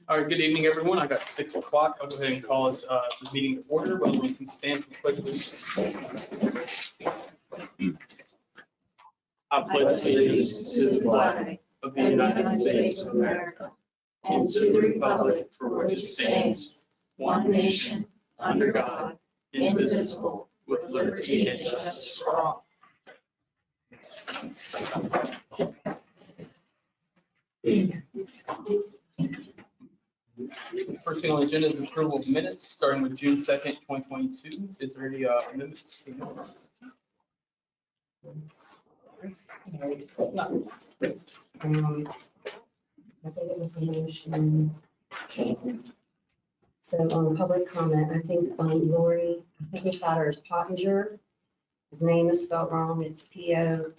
All right, good evening, everyone. I got 6 o'clock. I'll go ahead and call us the meeting to order. Will we please stand for the pledge of allegiance? I pledge allegiance to the flag of the United States of America and to the republic for which it stands, one nation, under God, indivisible, with liberty and justice for all. First thing on the agenda is approval of minutes, starting with June 2nd, 2022. Is there any amendments to the minutes? I think it was a motion. So on public comment, I think Lori, I think we thought her as Pottinger. His name is spelled wrong. It's Potteiger.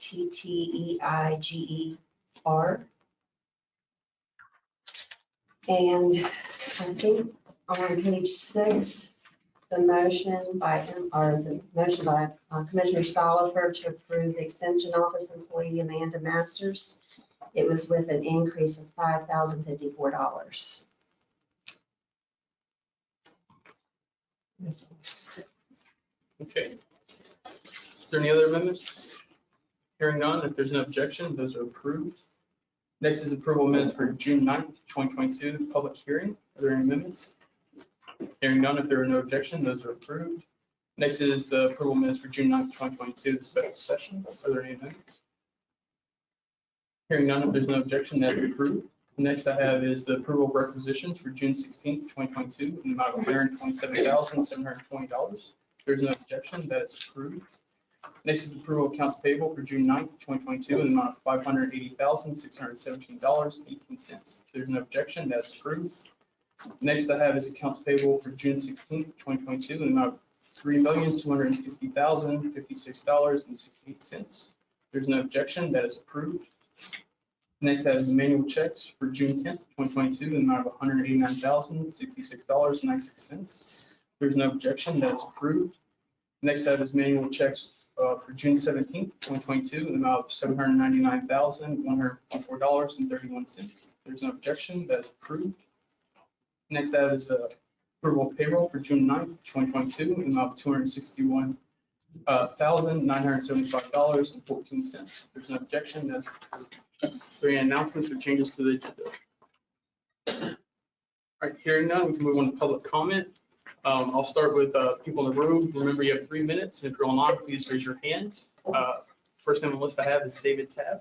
And I think on page 6, the motion by Commissioner Stolifer to approve the Extension Office employee Amanda Masters. It was with an increase of $5,054. Okay. Is there any other amendments? Hearing none, if there's no objection, those are approved. Next is approval of minutes for June 9th, 2022, public hearing. Are there any amendments? Hearing none, if there are no objection, those are approved. Next is the approval of minutes for June 9th, 2022, the special session. Are there any amendments? Hearing none, if there's no objection, that's approved. Next I have is the approval of requisitions for June 16th, 2022, in the amount of $127,720. If there's no objection, that is approved. Next is approval of accounts payable for June 9th, 2022, in the amount of $580,617.18. If there's no objection, that's approved. Next I have is accounts payable for June 16th, 2022, in the amount of $3,260,056.68. If there's no objection, that is approved. Next I have is manual checks for June 10th, 2022, in the amount of $189,066.96. If there's no objection, that's approved. Next I have is manual checks for June 17th, 2022, in the amount of $799,104.31. If there's no objection, that's approved. Next I have is approval of payroll for June 9th, 2022, in the amount of $261,975.14. If there's no objection, that's approved. Are there any announcements or changes to the agenda? All right, hearing none, we can move on to public comment. I'll start with people in the room. Remember, you have 3 minutes. If you're online, please raise your hand. First name on the list I have is David Tabb.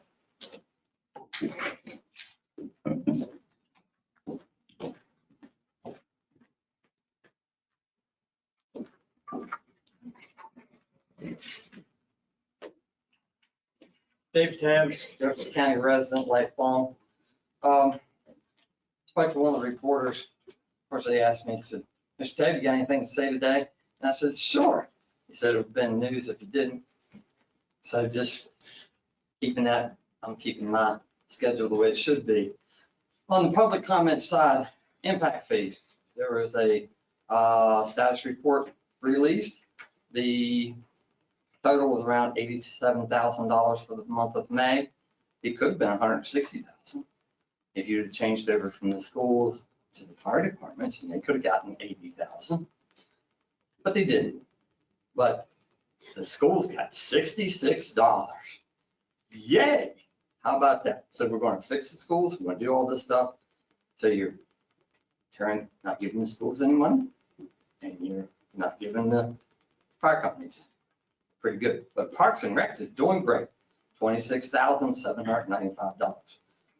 David Tabb, Jefferson County resident, lifelong. Spoke to one of the reporters. Of course, they asked me, he said, Mr. Tabb, you got anything to say today? And I said, sure. He said, it would have been news if you didn't. So just keeping that, I'm keeping my schedule the way it should be. On the public comment side, impact fees. There was a status report released. The total was around $87,000 for the month of May. It could have been $160,000 if you'd have changed over from the schools to the fire departments, and they could have gotten $80,000, but they didn't. But the schools got $66. Yay! How about that? So we're going to fix the schools. We're going to do all this stuff. So you're not giving the schools any money, and you're not giving the fire companies. Pretty good. But Parks and Recs is doing great. $26,795.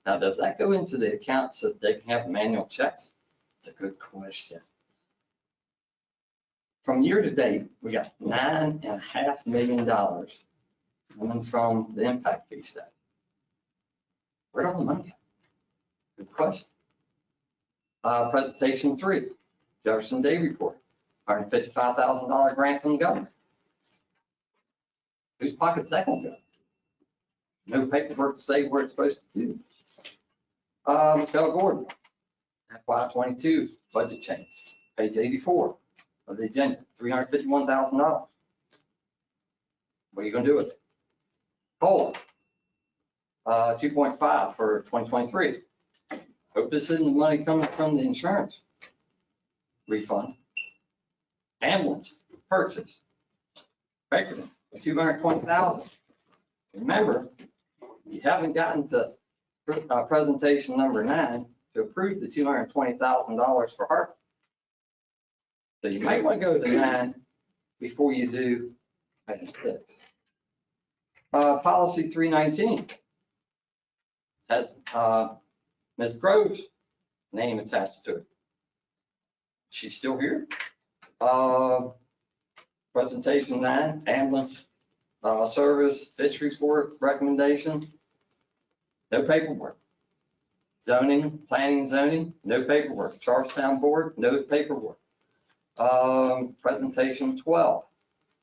Now, does that go into the account so that they can have manual checks? It's a good question. From year to date, we got $9.5 million coming from the impact fee study. Where'd all the money go? Good question. Presentation 3, Jefferson Day Report, $155,000 grant from the government. Whose pocket's that gonna go? No paperwork to say where it's supposed to do. Michelle Gordon, FY22 budget change, page 84 of the agenda, $351,000. What are you gonna do with it? Coal, 2.5 for 2023. Hope this isn't the money coming from the insurance refund. Ambulance purchase. Bakerton, 220,000. Remember, you haven't gotten to presentation number 9 to approve the $220,000 for Hartford. So you might want to go to 9 before you do item 6. Policy 319 has Ms. Grove's name attached to it. She's still here. Presentation 9, ambulance service, pitch report, recommendation, no paperwork. Zoning, planning and zoning, no paperwork. Charlestown Board, no paperwork. Presentation 12,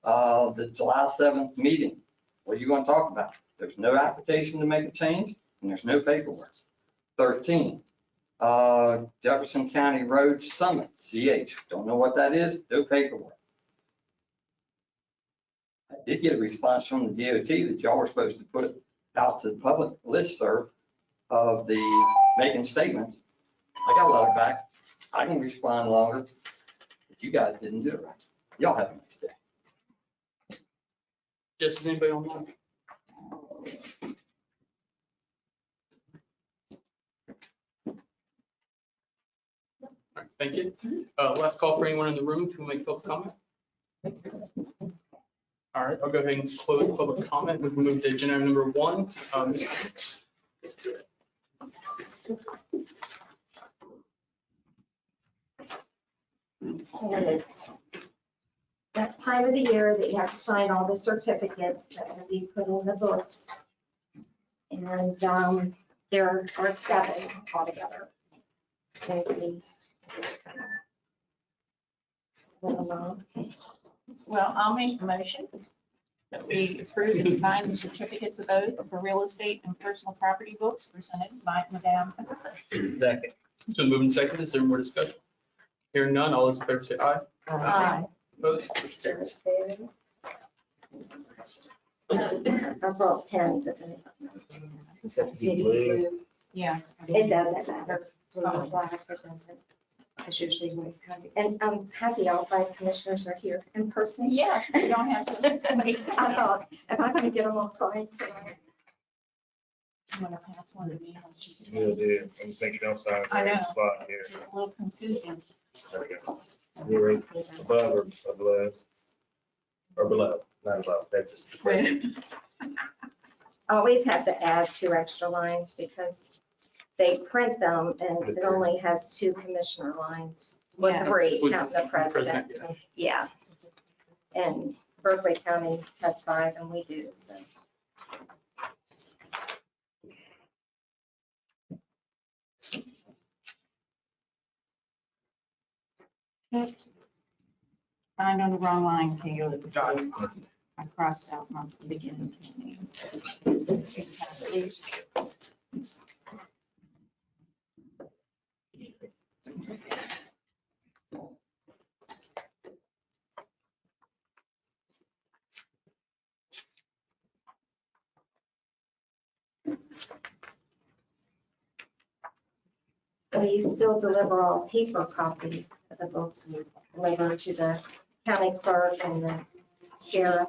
the July 7th meeting. What are you going to talk about? There's no application to make a change and there's no paperwork. 13, Jefferson County Road Summit, CH. Don't know what that is, no paperwork. I did get a response from the DOT that y'all were supposed to put it out to the public listserv of the making statements. I got a letter back. I can respond longer, but you guys didn't do it right. Y'all have a nice day. Just as anybody online? All right, thank you. Last call for anyone in the room to make public comment. All right, I'll go ahead and close public comment. We can move to agenda item number 1. Ms. Cox. And it's that time of the year that you have to sign all the certificates that will be put in the books. And there are 7 altogether. Well, I'll make the motion that we approve and sign the certificates of oath for real estate and personal property books presented by Madame Assessor. Second. So moving second, is there more discussion? Hearing none, all those in favor say aye. Aye. Opposed? I brought pens. Does that need to be blue? Yeah. It doesn't matter. Blue or black, it doesn't. It's usually white. And I'm happy all 5 commissioners are here in person. Yes, you don't have to wait. I thought, if I'm going to get them all signed tonight. I'm gonna pass one to me. Will do. I'm just making sure I'm signing. I know. Spot here. It's a little confusing. There we go. You're right above or below? Or below, not above. That's just. Always have to add 2 extra lines because they print them and it only has 2 commissioner lines. Well, Yeah. 3, With counting the president. Yeah. And Berkeley County has 5 and we do, so. Signed on the wrong line to you. I crossed out from the beginning. We still deliver all paper copies of the books. We deliver to the county clerk and the sheriff.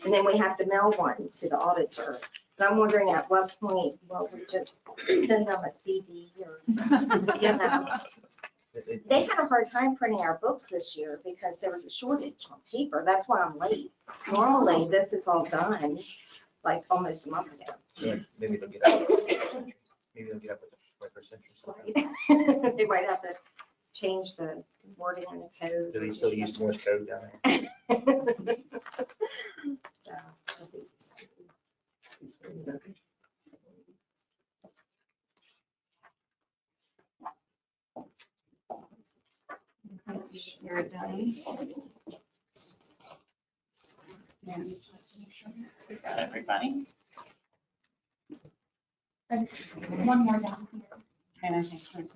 And then we have to mail one to the auditor. And I'm wondering at what point, will we just send them a CD or, you know? They had a hard time printing our books this year because there was a shortage on paper. That's why I'm late. Normally, this is all done like almost a month ago. Maybe they'll get up. Maybe they'll get up with the 21st century. Something. They might have to change the wording in the code. Do they still use Morse code down there? You're done. Got everybody? One more down here. And I think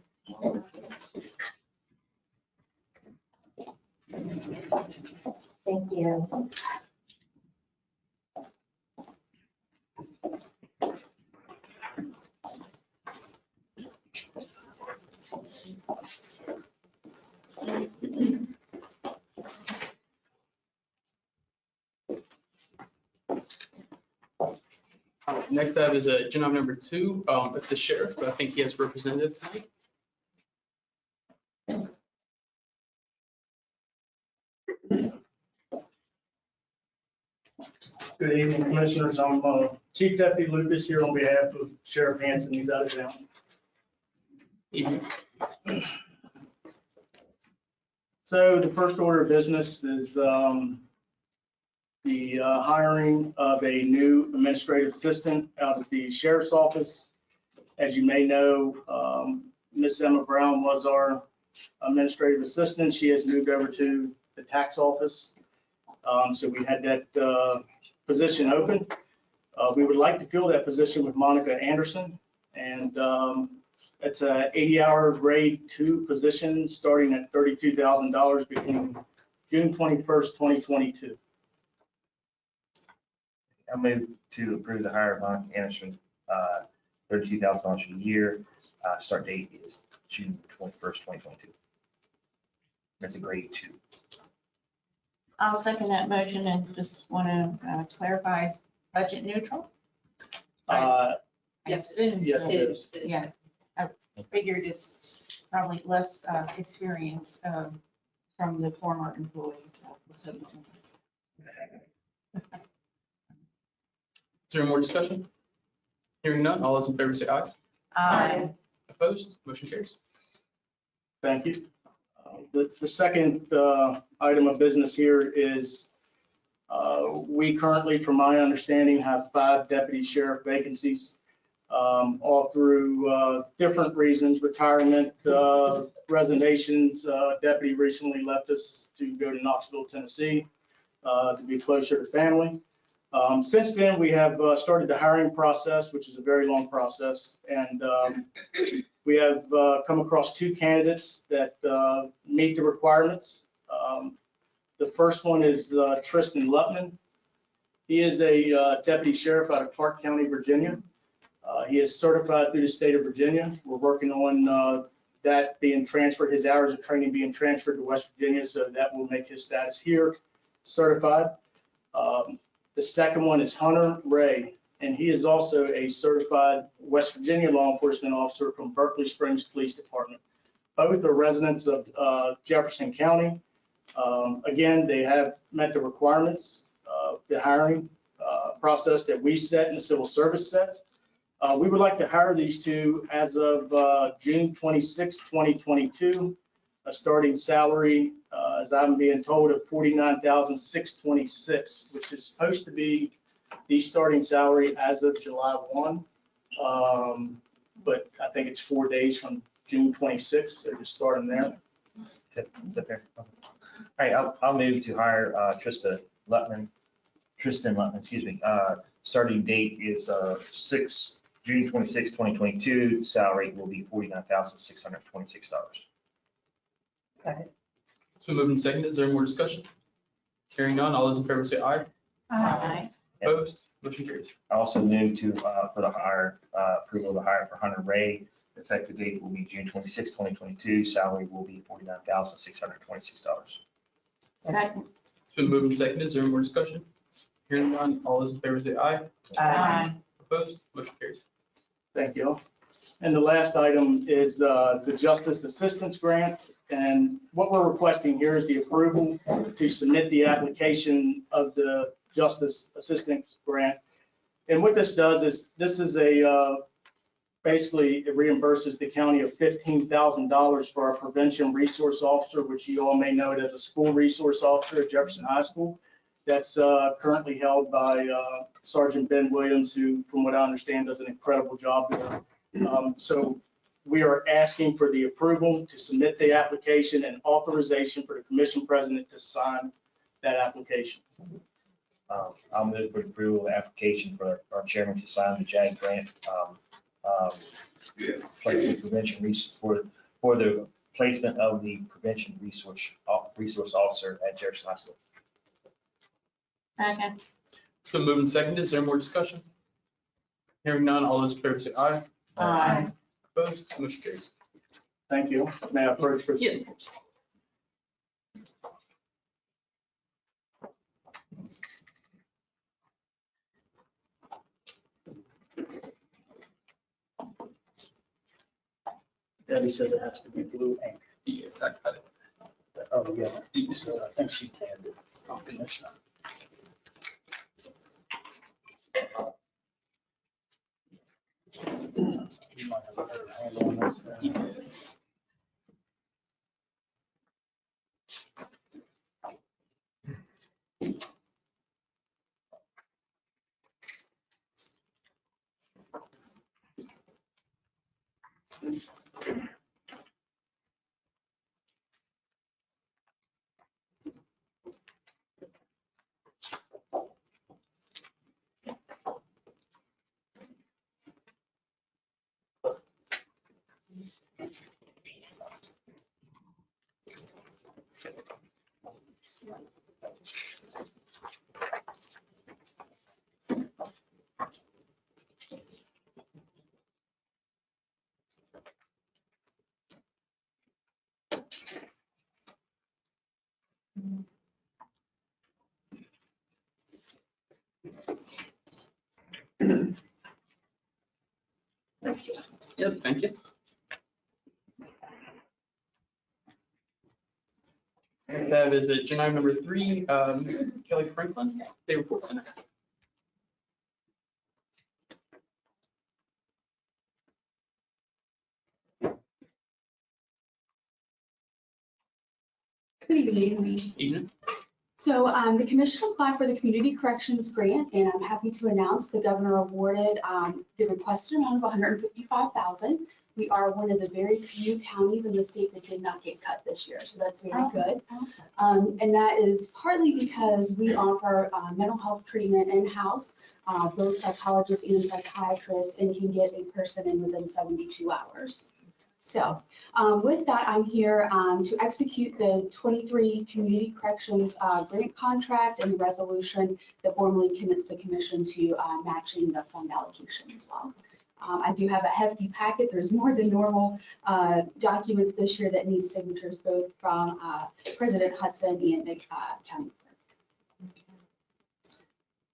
Thank you. Next up is agenda item number 2. It's the sheriff, but I think he has a representative tonight. Good evening, Commissioners. I'm Chief Deputy Lucas here on behalf of Sheriff Hanson. He's out of town. So the first order of business is the hiring of a new administrative assistant out of the Sheriff's Office. As you may know, Miss Emma Brown was our administrative assistant. She has moved over to the tax office. So we had that position open. We would like to fill that position with Monica Anderson, and it's a 80-hour grade 2 position starting at $32,000 beginning June 21st, 2022. I move to approve the hire of Monica Anderson, $32,000 a year. Start date is June 21st, 2022. That's a grade 2. I'll second that motion and just want to clarify, it's budget neutral? I assume Yes, so. it is. Yeah, I figured it's probably less experience from the former employees. So, Is there more discussion? Hearing none, all those in favor say aye. Aye. Opposed? Motion carries. Thank you. The second item of business here is we currently, from my understanding, have 5 deputy sheriff vacancies, all through different reasons, retirement, resignations. Deputy recently left us to go to Knoxville, Tennessee, to be closer to family. Since then, we have started the hiring process, which is a very long process, and we have come across 2 candidates that meet the requirements. The first one is Tristan Lutman. He is a deputy sheriff out of Clark County, Virginia. He is certified through the state of Virginia. We're working on that being transferred, his hours of training being transferred to West Virginia, so that will make his status here certified. The second one is Hunter Ray, and he is also a certified West Virginia law enforcement officer from Berkeley Springs Police Department. Both are residents of Jefferson County. Again, they have met the requirements of the hiring process that we set and the civil service sets. We would like to hire these 2 as of June 26, 2022, a starting salary, as I'm being told, of $49,626, which is supposed to be the starting salary as of July 1. But I think it's 4 days from June 26th, so just starting there. Is that fair? Okay. All right, I'll move to hire Tristan Lutman, excuse me. Starting date is June 26, 2022. Salary will be $49,626. It's been moved and seconded. Is there more discussion? Hearing none, all those in favor say aye. Aye. Opposed? Motion carries. I also move to, for the hire, approval of the hire for Hunter Ray. Effective date will be June 26, 2022. Salary will be $49,626. Second. It's been moved and seconded. Is there more discussion? Hearing none, all those in favor say aye. Aye. Opposed? Motion carries. Thank you. And the last item is the Justice Assistance Grant. And what we're requesting here is the approval to submit the application of the Justice Assistance Grant. And what this does is, this is basically it reimburses the county of $15,000 for our prevention resource officer, which you all may know it as a school resource officer at Jefferson High School. That's currently held by Sergeant Ben Williams, who, from what I understand, does an incredible job there. So we are asking for the approval to submit the application and authorization for the commission president to sign that application. I'll move for approval of the application for our chairman to sign the JAG grant. Placement prevention for the placement of the prevention resource officer at Jefferson High School. Second. It's been moved and seconded. Is there more discussion? Hearing none, all those in favor say aye. Aye. Opposed? Motion carries. Thank you. May I approach for Yeah. signatures? Debbie says it has to be blue ink. Yes, I got it. Oh, yeah. So I think she tabbed it. Oh, Commissioner. You might have a better handle on this. Yep, thank you. That is agenda item number 3, Kelly Franklin, Day Report Center. Good evening. Evening. So the commission applied for the community corrections grant, and I'm happy to announce the governor awarded the requested amount of $155,000. We are one of the very few counties in the state that did not get cut this year, so that's very good. And that is partly because we offer mental health treatment in-house, both psychologists and psychiatrists, and can get a person in within 72 hours. So with that, I'm here to execute the 23 community corrections grant contract and the resolution that formally commits the commission to matching the fund allocation as well. I do have a hefty packet. There's more than normal documents this year that need signatures both from President Hudson and the county clerk.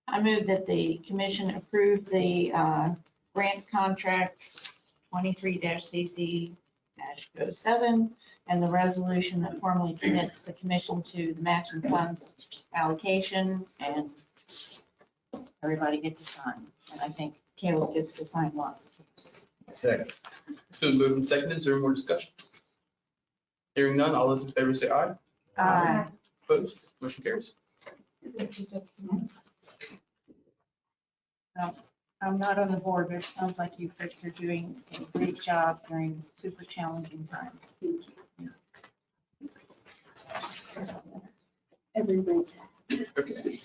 I move that the commission approve the grant contract 23-CC-07 and the resolution that formally commits the commission to the matching funds allocation, and everybody gets to sign. And I think Caleb gets to sign lots. Second. It's been moved and seconded. Is there more discussion? Hearing none, all those in favor say aye. Aye. Opposed? Motion carries. I'm not on the board, but it sounds like you folks are doing a great job during super challenging times. Everybody. Okay.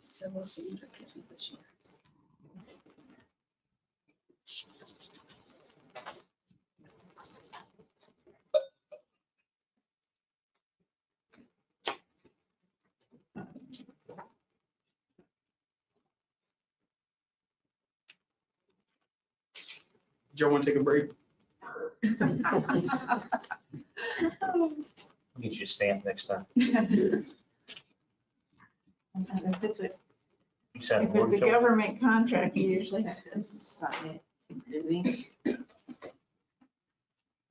Several signature pages this year. Do you want to take a break? Get you a stamp next time. If it's a You said If it's a government contract, you usually have to sign it. Do we?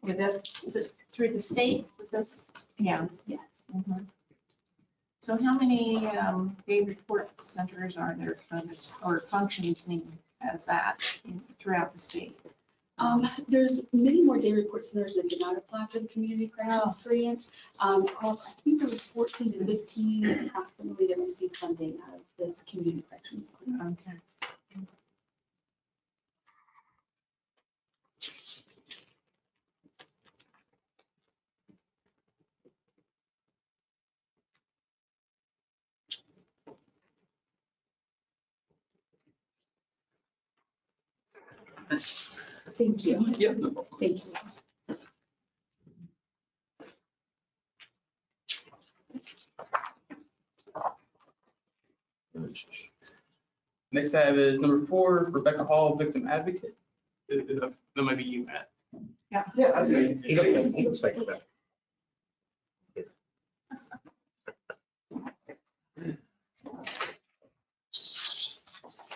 With this, is it through the state with this? Yeah. Yes. Mhm. So how many day report centers are there or functioning as that throughout the state? There's many more day report centers that did not apply for the community corrections grant. I think there was 14 to 15 approximately that received funding out of this community corrections fund. Okay. Thank you. Yep, no problem. Thank you. Next I have is number 4, Rebecca Hall, victim advocate. That might be you, Matt. Yeah, I do. He looks like that.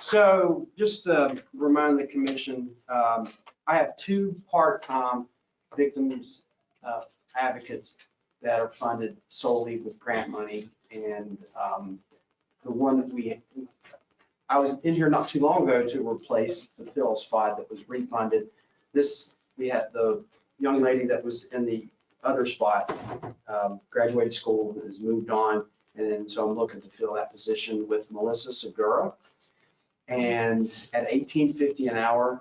So just to remind the commission, I have 2 part-time victims advocates that are funded solely with grant money. And the one that I was in here not too long ago to replace the fill spot that was refunded. We had the young lady that was in the other spot, graduated school, has moved on. And so I'm looking to fill that position with Melissa Segura. And at $18.50 an hour,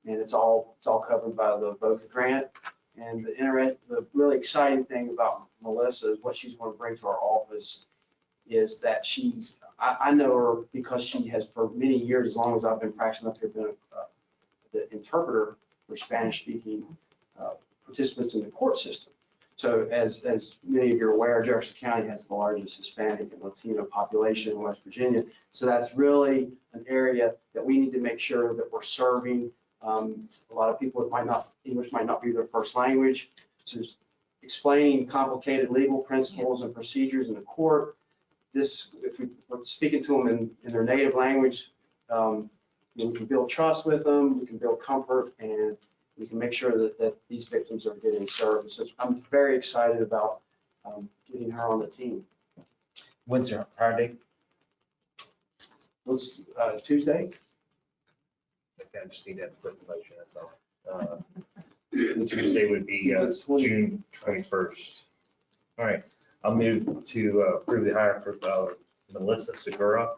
and it's all covered by the both grant. And the really exciting thing about Melissa is what she's going to bring to our office is that I know her because she has for many years, as long as I've been practicing up here, been the interpreter for Spanish-speaking participants in the court system. So as many of you are aware, Jefferson County has the largest Hispanic and Latino population in West Virginia. So that's really an area that we need to make sure that we're serving. A lot of people English might not be their first language. So explaining complicated legal principles and procedures in the court. If we're speaking to them in their native language, we can build trust with them, we can build comfort, and we can make sure that these victims are getting served. So I'm very excited about getting her on the team. When's her hire date? What's Tuesday? I just need that quick motion, that's all. Tuesday would be June 21st. All right, I'll move to approve the hire for Melissa Segura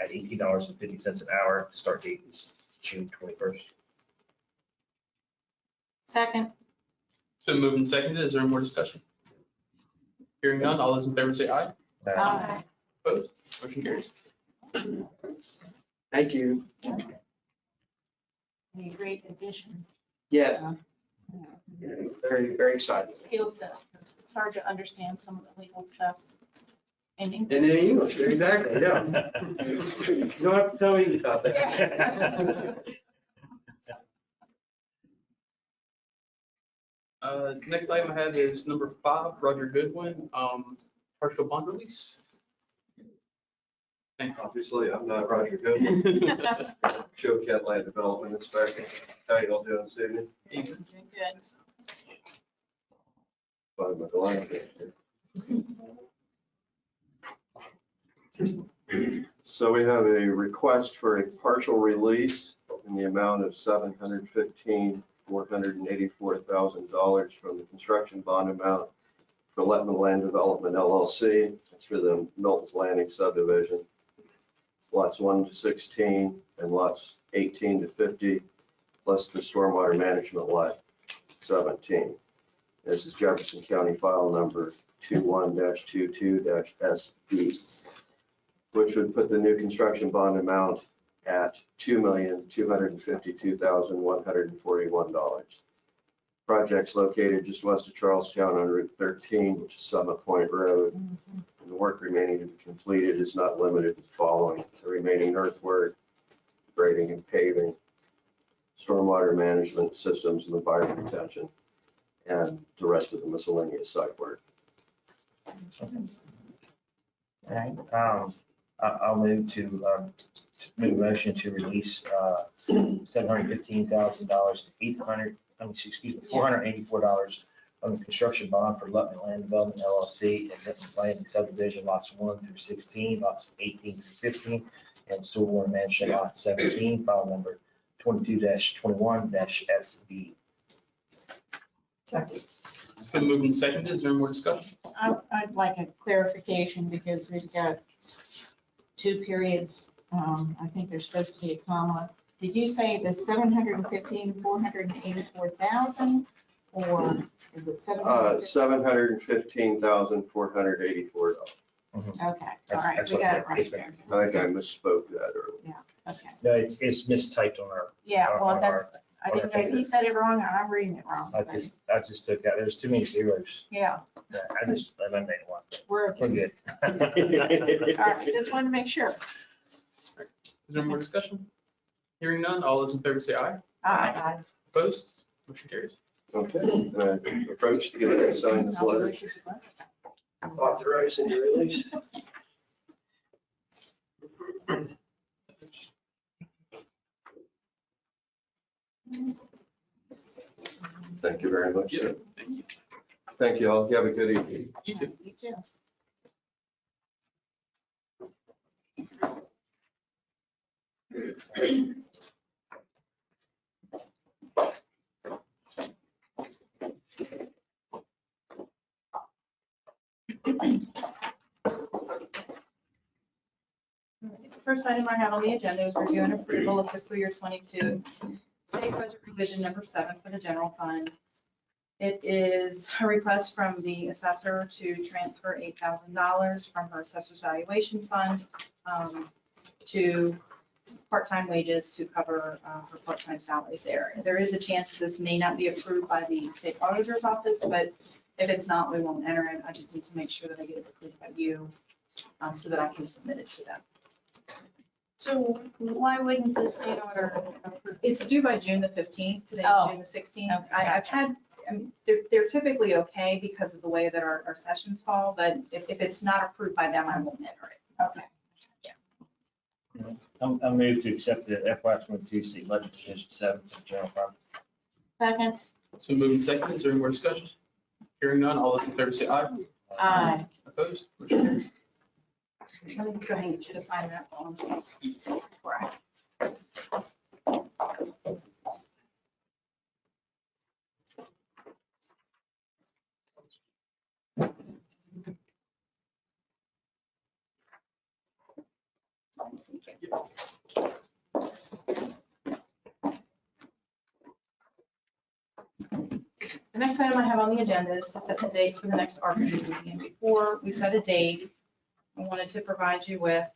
at $18.50 an hour. Start date is June 21st. Second. It's been moved and seconded. Is there more discussion? Hearing none, all those in favor say aye. Aye. Opposed? Motion carries. Thank you. A great addition. Yes, very, very excited. Skill set. It's hard to understand some of the legal stuff in And English. in English, exactly, yeah. You don't have to tell me about that. Next item I have is number 5, Roger Goodwin, partial bond release. Thank Obviously, I'm not Roger Goodwin, you. Joe Cat Land Development Inspector. How y'all doing this evening? Good. Find my blanket. So we have a request for a partial release in the amount of $715,484,000 from the construction bond amount for Letman Land Development LLC. It's for the Milton's Landing subdivision. Lots 1 to 16 and lots 18 to 50, plus the stormwater management lot 17. This is Jefferson County file number 21-22-SB, which would put the new construction bond amount at $2,252,141. Project's located just west of Charlestown on Route 13, which is Summit Point Road. And the work remaining to be completed is not limited to the following: the remaining earthwork, grading and paving, stormwater management systems and the fire protection, and the rest of the miscellaneous site work. All right, I'll move to make a motion to release $715,000 to $484 on the construction bond for Lutman Land Development LLC and Milton's Landing subdivision lots 1 through 16, lots 18 through 15, and stormwater management lot 17, file number 22-21-SB. Second. It's been moved and seconded. Is there more discussion? I'd like a clarification because we've got 2 periods. I think there's supposed to be a comma. Did you say the 715,484,000 or is it 715,484. Okay, all right, That's we what got it it's right there. I think I misspoke that earlier. Okay, No, it's mistyped on our Yeah, well, that's, I didn't know if he said it wrong or I'm reading it wrong. I just took out, there's too many zeros. Yeah, I just eliminated one. we're, We're good. all right, just wanted to make sure. Is there more discussion? Hearing none, all those in favor say aye. Aye. Opposed? Motion carries. Okay, approach to get it signed this letter authorizing the release. Thank you very much, sir. Thank you. Thank you all. You have a good evening. You too. You too. The first item I have on the agenda is review and approval of fiscal year 22 state budget revision number 7 for the general fund. It is a request from the assessor to transfer $8,000 from her assessor's valuation fund to part-time wages to cover her part-time salaries there. There is a chance that this may not be approved by the state auditor's office, but if it's not, we won't enter it. I just need to make sure that I get it approved by you so that I can submit it to them. So why wouldn't the state order approve? It's due by June the 15th, today Oh, is June the 16th. okay. I've had, I mean, they're typically okay because of the way that our sessions fall, but if it's not approved by them, I won't enter it. Okay. I'm moved to accept the FY 22 state budget revision 7 for the general fund. Second. So moving second, is there any more discussion? Hearing none, all those in favor say aye. Aye. Opposed? Motion carries. Let me go ahead and just sign that one. before I- Thank you. The next item I have on the agenda is to set the date for the next ARPA meeting. And before we set a date, I wanted to provide you with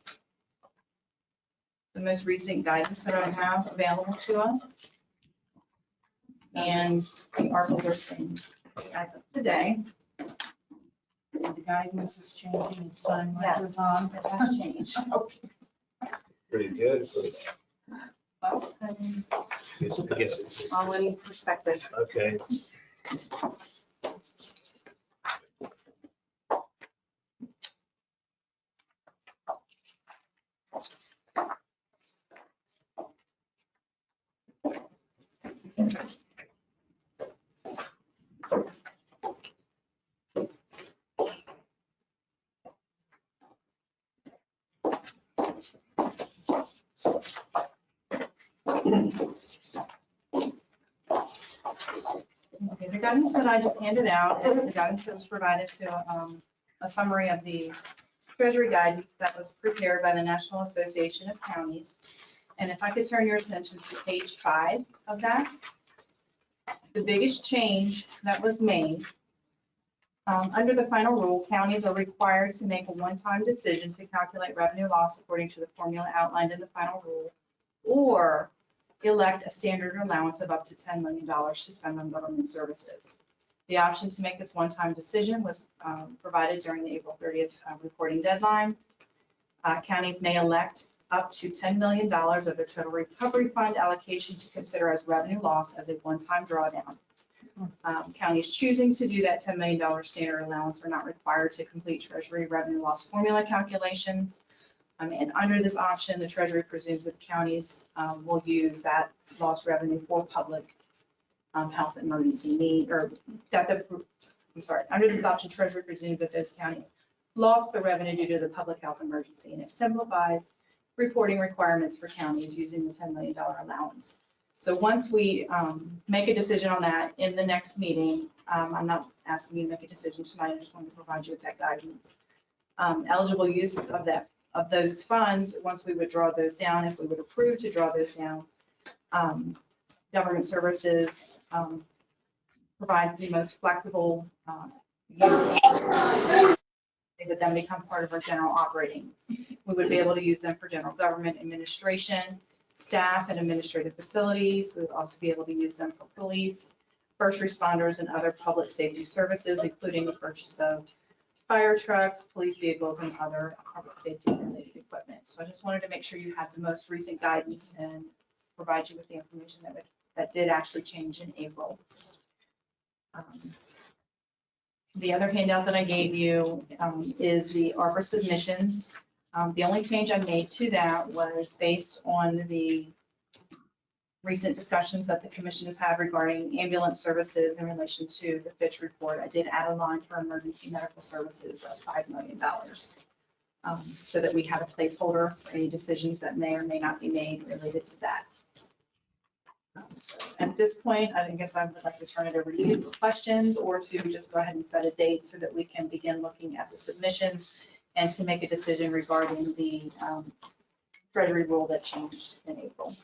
the most recent guidance that I have available to us. And the ARPA listing as of today. So the guidance is changing, it's fun, Yes. is on. It has changed. Pretty good. Well, I guess it's, all in perspective. okay. Okay, the guidance that I just handed out is the guidance that was provided to a summary of the Treasury guidance that was prepared by the National Association of Counties. And if I could turn your attention to page 5 of that. The biggest change that was made, under the final rule, counties are required to make a one-time decision to calculate revenue loss according to the formula outlined in the final rule, or elect a standard allowance of up to $10 million to spend on government services. The option to make this one-time decision was provided during the April 30th reporting deadline. Counties may elect up to $10 million of their total recovery fund allocation to consider as revenue loss as a one-time drawdown. Counties choosing to do that $10 million standard allowance are not required to complete Treasury revenue loss formula calculations. And under this option, the Treasury presumes that the counties will use that lost revenue for public health emergency need, or that under this option, Treasury presumes that those counties lost the revenue due to the public health emergency, and it simplifies reporting requirements for counties using the $10 million allowance. So once we make a decision on that in the next meeting, I'm not asking you to make a decision tonight, I just wanted to provide you with that guidance. Eligible uses of those funds, once we would draw those down, if we would approve to draw those down, government services provides the most flexible use. They would then become part of our general operating. We would be able to use them for general government administration, staff and administrative facilities. We would also be able to use them for police, first responders, and other public safety services, including the purchase of fire trucks, police vehicles, and other public safety related equipment. So I just wanted to make sure you had the most recent guidance and provide you with the information that did actually change in April. The other handout that I gave you is the ARPA submissions. The only change I made to that was based on the recent discussions that the commission has had regarding ambulance services in relation to the Fitch report. I did add a line for emergency medical services of $5 million so that we have a placeholder for any decisions that may or may not be made related to that. So at this point, I guess I would like to turn it over to you for questions or to just go ahead and set a date so that we can begin looking at the submissions and to make a decision regarding the Treasury rule that changed in April.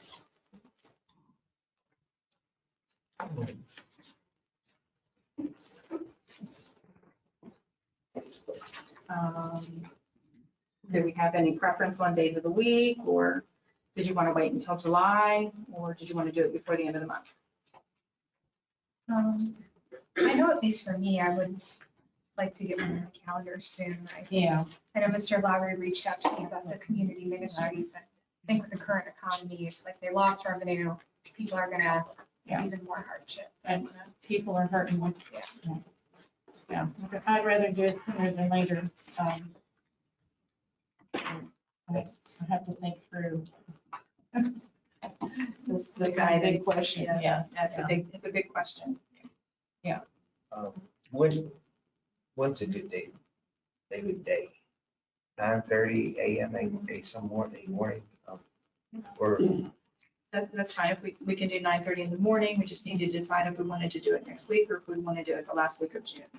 Do we have any preference on days of the week, or did you want to wait until July, or did you want to do it before the end of the month? I know at least for me, I would like to get on the calendar soon. Yeah. I know Mr. Lowry reached out to me about the community ministries. I think with the current economy, it's like they lost revenue. People are gonna have even more hardship. And people are hurting with, yeah. I'd rather do it sooner than later. I have to think through. This the kind of big question, yeah. It's a big question. When's a good date? A good day? 9:30 a.m. some morning, or That's fine. If we can do 9:30 in the morning, we just need to decide if we wanted to do it next week or if we want to do it the last week of June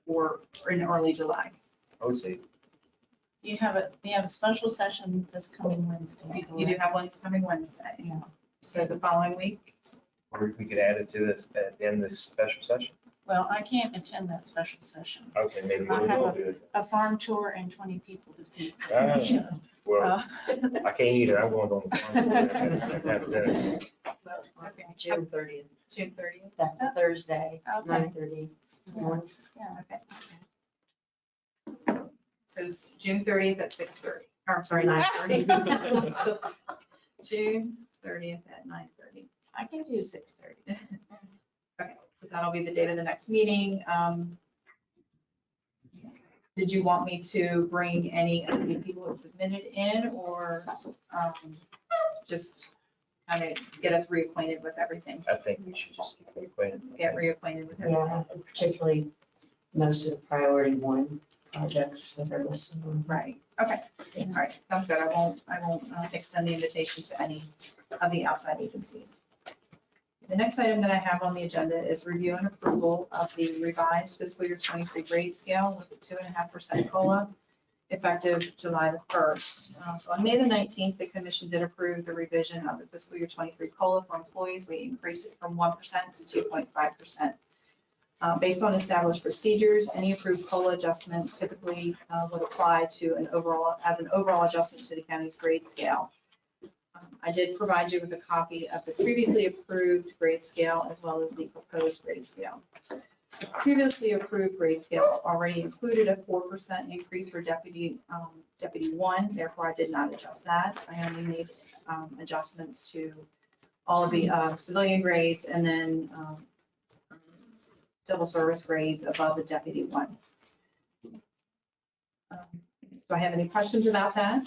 or in early July. I would say, You have a special session this coming Wednesday. You do have one this coming Wednesday. Yeah. So the following week, or if we could add it to this at the end of the special session. Well, I can't attend that special session. Okay, maybe I we have will do it. A farm tour and 20 people to feed. Well, I can't either. I'm going on the farm. okay, June 30th. June 30th. That's a Thursday, Okay. 9:30. Yeah. Okay. So it's June 30th at 6:30, or I'm sorry, 9:30. June 30th at 9:30. I can do 6:30. Okay, so that'll be the date of the next meeting. Did you want me to bring any of the people who submitted in or just kind of get us reacquainted with everything? I think we should just get reacquainted. Get reacquainted with everything. Yeah, particularly most of the priority one projects that are listed on. Right, okay, all right, sounds good. I won't extend the invitation to any of the outside agencies. The next item that I have on the agenda is review and approval of the revised fiscal year 23 grade scale with a 2.5% COLA effective July the 1st. So on May the 19th, the commission did approve the revision of the fiscal year 23 COLA for employees. We increased it from 1% to 2.5%. Based on established procedures, any approved COLA adjustment typically would apply to an overall adjustment to the county's grade scale. I did provide you with a copy of the previously approved grade scale as well as the proposed grade scale. The previously approved grade scale already included a 4% increase for deputy one, therefore I did not adjust that. I only made adjustments to all of the civilian grades and then civil service grades above the deputy one. Do I have any questions about that?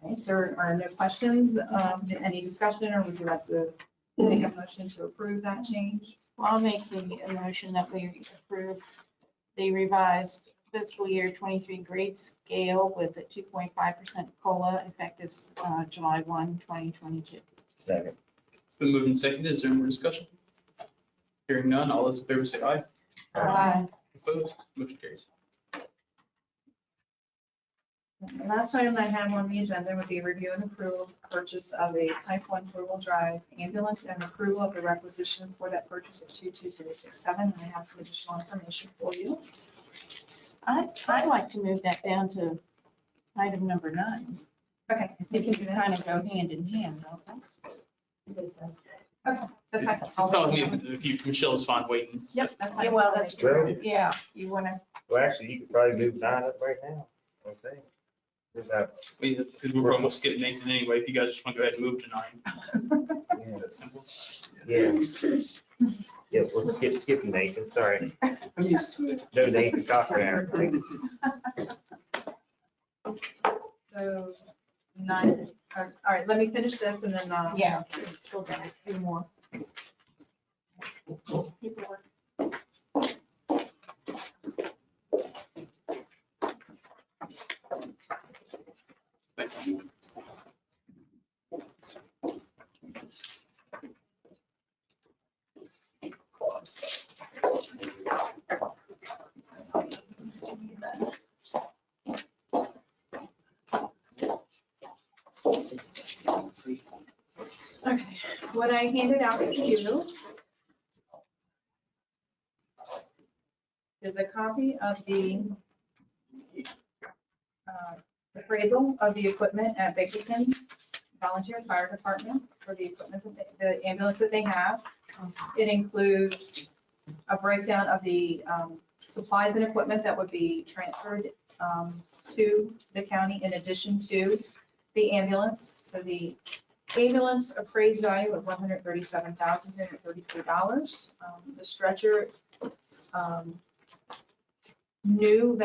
Okay, if there are no questions, any discussion, or would you like to make a motion to approve that change? Well, I'll make the motion that we approve the revised fiscal year 23 grade scale with a 2.5% COLA effective July 1, 2022. Second. It's been moved and seconded. Is there more discussion? Hearing none, all those in favor say aye. Aye. Opposed, motion carries. The last item I have on the agenda would be review and approval of purchase of a type 1 four-wheel drive ambulance and approval of the requisition for that purchase of 22067. I have some additional information for you. I'd like to move that down to item number 9. Okay. I think you can kind of go hand in hand, don't they? Okay, that's fine. Oh, if you, Michelle's fine waiting. Yep, that's fine. Yeah, well, that's true. Well- Yeah, you want to, Well, actually, you could probably move 9 up right now. Okay. Is that- I mean, because we're almost getting Nathan anyway, if you guys just want to go ahead and move to 9. Yeah. That's simple. Yeah. Yeah, we'll skip Nathan, sorry. I'm used to it. No Nathan Cochran. So 9, all right, let me finish this and then, yeah, still got a few more. Thank you. okay, what I handed out to you is a copy of the appraisal of the equipment at Bakerton Volunteer Fire Department for the equipment, the ambulance that they have. It includes a breakdown of the supplies and equipment that would be transferred to the county in addition to the ambulance. So the ambulance appraised value of $137,333. The stretcher, new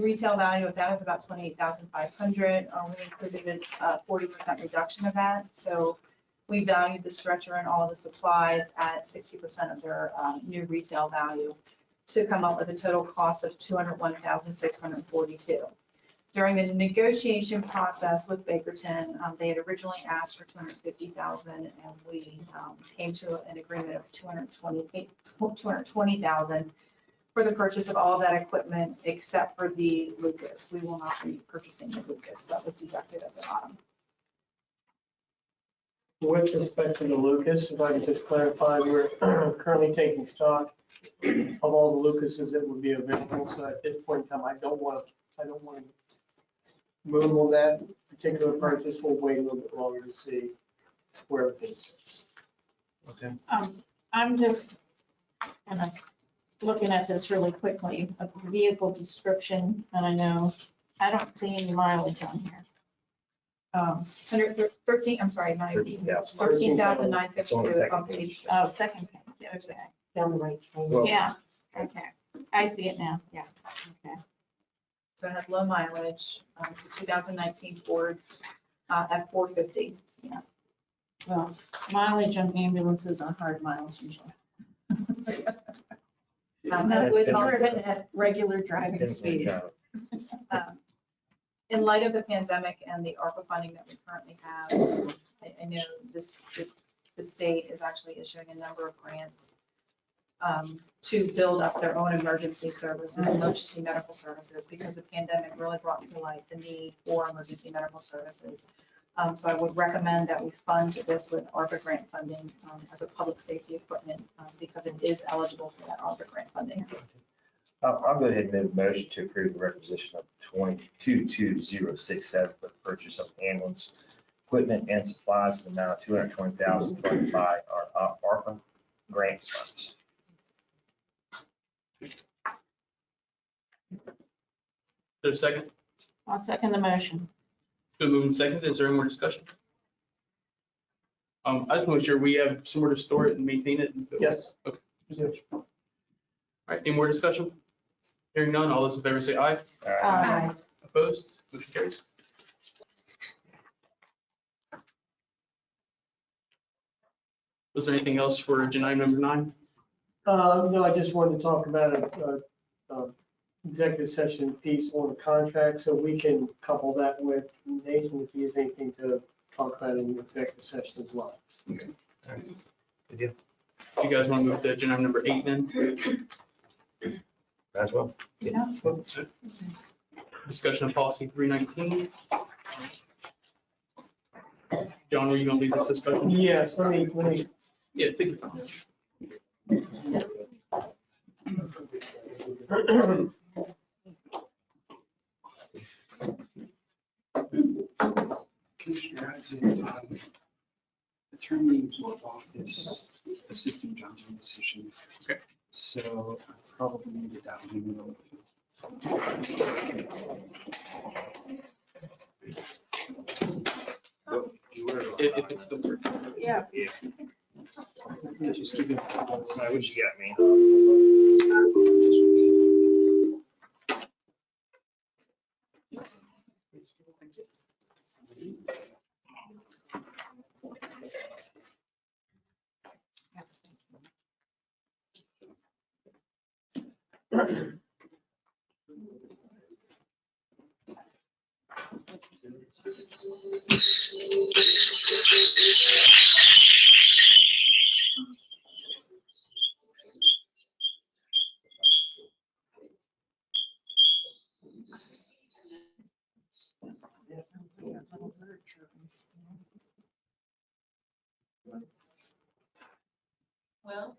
retail value of that is about $28,500. We included a 40% reduction of that. So we valued the stretcher and all of the supplies at 60% of their new retail value to come up with a total cost of $201,642. During the negotiation process with Bakerton, they had originally asked for $250,000, and we came to an agreement of $220,000 for the purchase of all of that equipment except for the Lucas. We will not be purchasing the Lucas. That was deducted at the bottom. With respect to the Lucas, if I could just clarify, we're currently taking stock of all the Lucases that would be available. So at this point in time, I don't want to move on that particular purchase. We'll wait a little bit longer to see where it is. Okay. I'm just kind of looking at this really quickly, a vehicle description, and I know, I don't see any mileage on here. 113, I'm sorry, not even, 13,000. 13,962 is on Second page. Oh, second page, okay. Down the right page. Well- Yeah, okay. I see it now, yeah, okay. So it has low mileage, 2019 Ford at 450. Well, mileage on ambulances are hard miles usually. That would It's help. driven at regular driving speed. In light of the pandemic and the ARPA funding that we currently have, I know the state is actually issuing a number of grants to build up their own emergency services, emergency medical services, because the pandemic really brought to light the need for emergency medical services. So I would recommend that we fund this with ARPA grant funding as a public safety equipment because it is eligible for that ARPA grant funding. I'll go ahead and move a motion to approve the requisition of 222067 for the purchase of ambulance equipment and supplies in the amount of $220,000 funded by our ARPA grant funds. Is there a second? I'll second the motion. It's been moved and seconded. Is there any more discussion? I just want to make sure we have somewhere to store it and maintain it. Yes. Okay. All right, any more discussion? Hearing none, all those in favor say aye. Opposed? Motion carries. Was there anything else for agenda item number 9? No, I just wanted to talk about a executive session piece on the contract, so we can couple that with Nathan if he has anything to talk about in the executive session as well. Good deal. You guys want to move to agenda item number 8 then? As well. Discussion of policy 319. John, are you going to lead this discussion? Yes, let me Yeah, take your time. Commissioner, as an attorney for office, assistant judge in decision. Okay. So I probably need to dial in a little If it's the word. Yeah. bit. Just give it. What you got me? Well.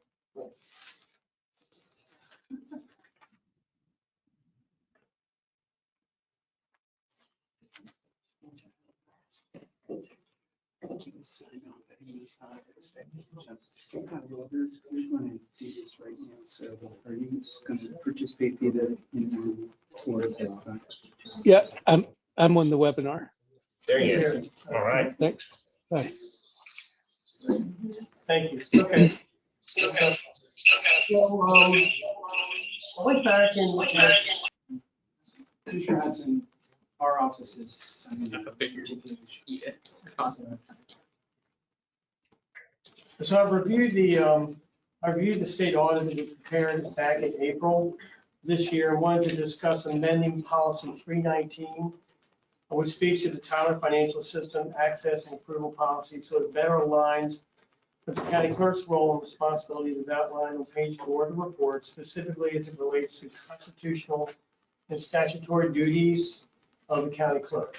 We're going to do this right now. So are you going to participate via the, or the, Yeah, I'm on the webinar. There you go. All right. Thanks. Bye. Thank you. Okay. So, I went back and, Commissioner Hudson, our office is. so I reviewed the state audit that we prepared back in April this year. I wanted to discuss amending policy 319, which speaks to the Tyler Financial System Access and Approval Policy, so it better aligns with the county clerk's role and responsibilities as outlined on page 4 of the report, specifically as it relates to constitutional and statutory duties of the county clerk.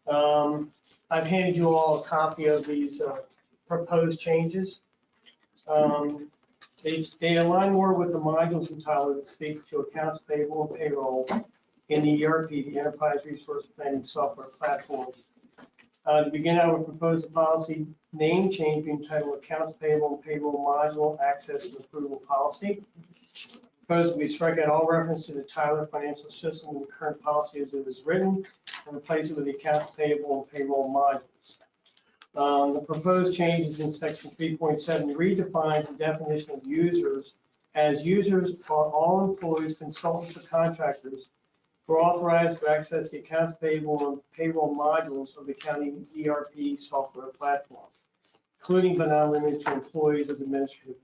I've handed you all a copy of these proposed changes. They align more with the modules in Tyler that speak to accounts payable and payroll in the ERP, the Enterprise Resource Planning Software Platform. To begin, I would propose a policy name change being titled Accounts Payable and Payroll Module Access and Approval Policy. Proposed we strike out all reference to the Tyler Financial System in the current policy as it is written and replace it with the Accounts Payable and Payroll Modules. The proposed changes in section 3.7 redefines the definition of users as users are all employees, consultants, or contractors who are authorized to access the accounts payable and payroll modules of the county ERP software platform, including but not limited to employees of administrative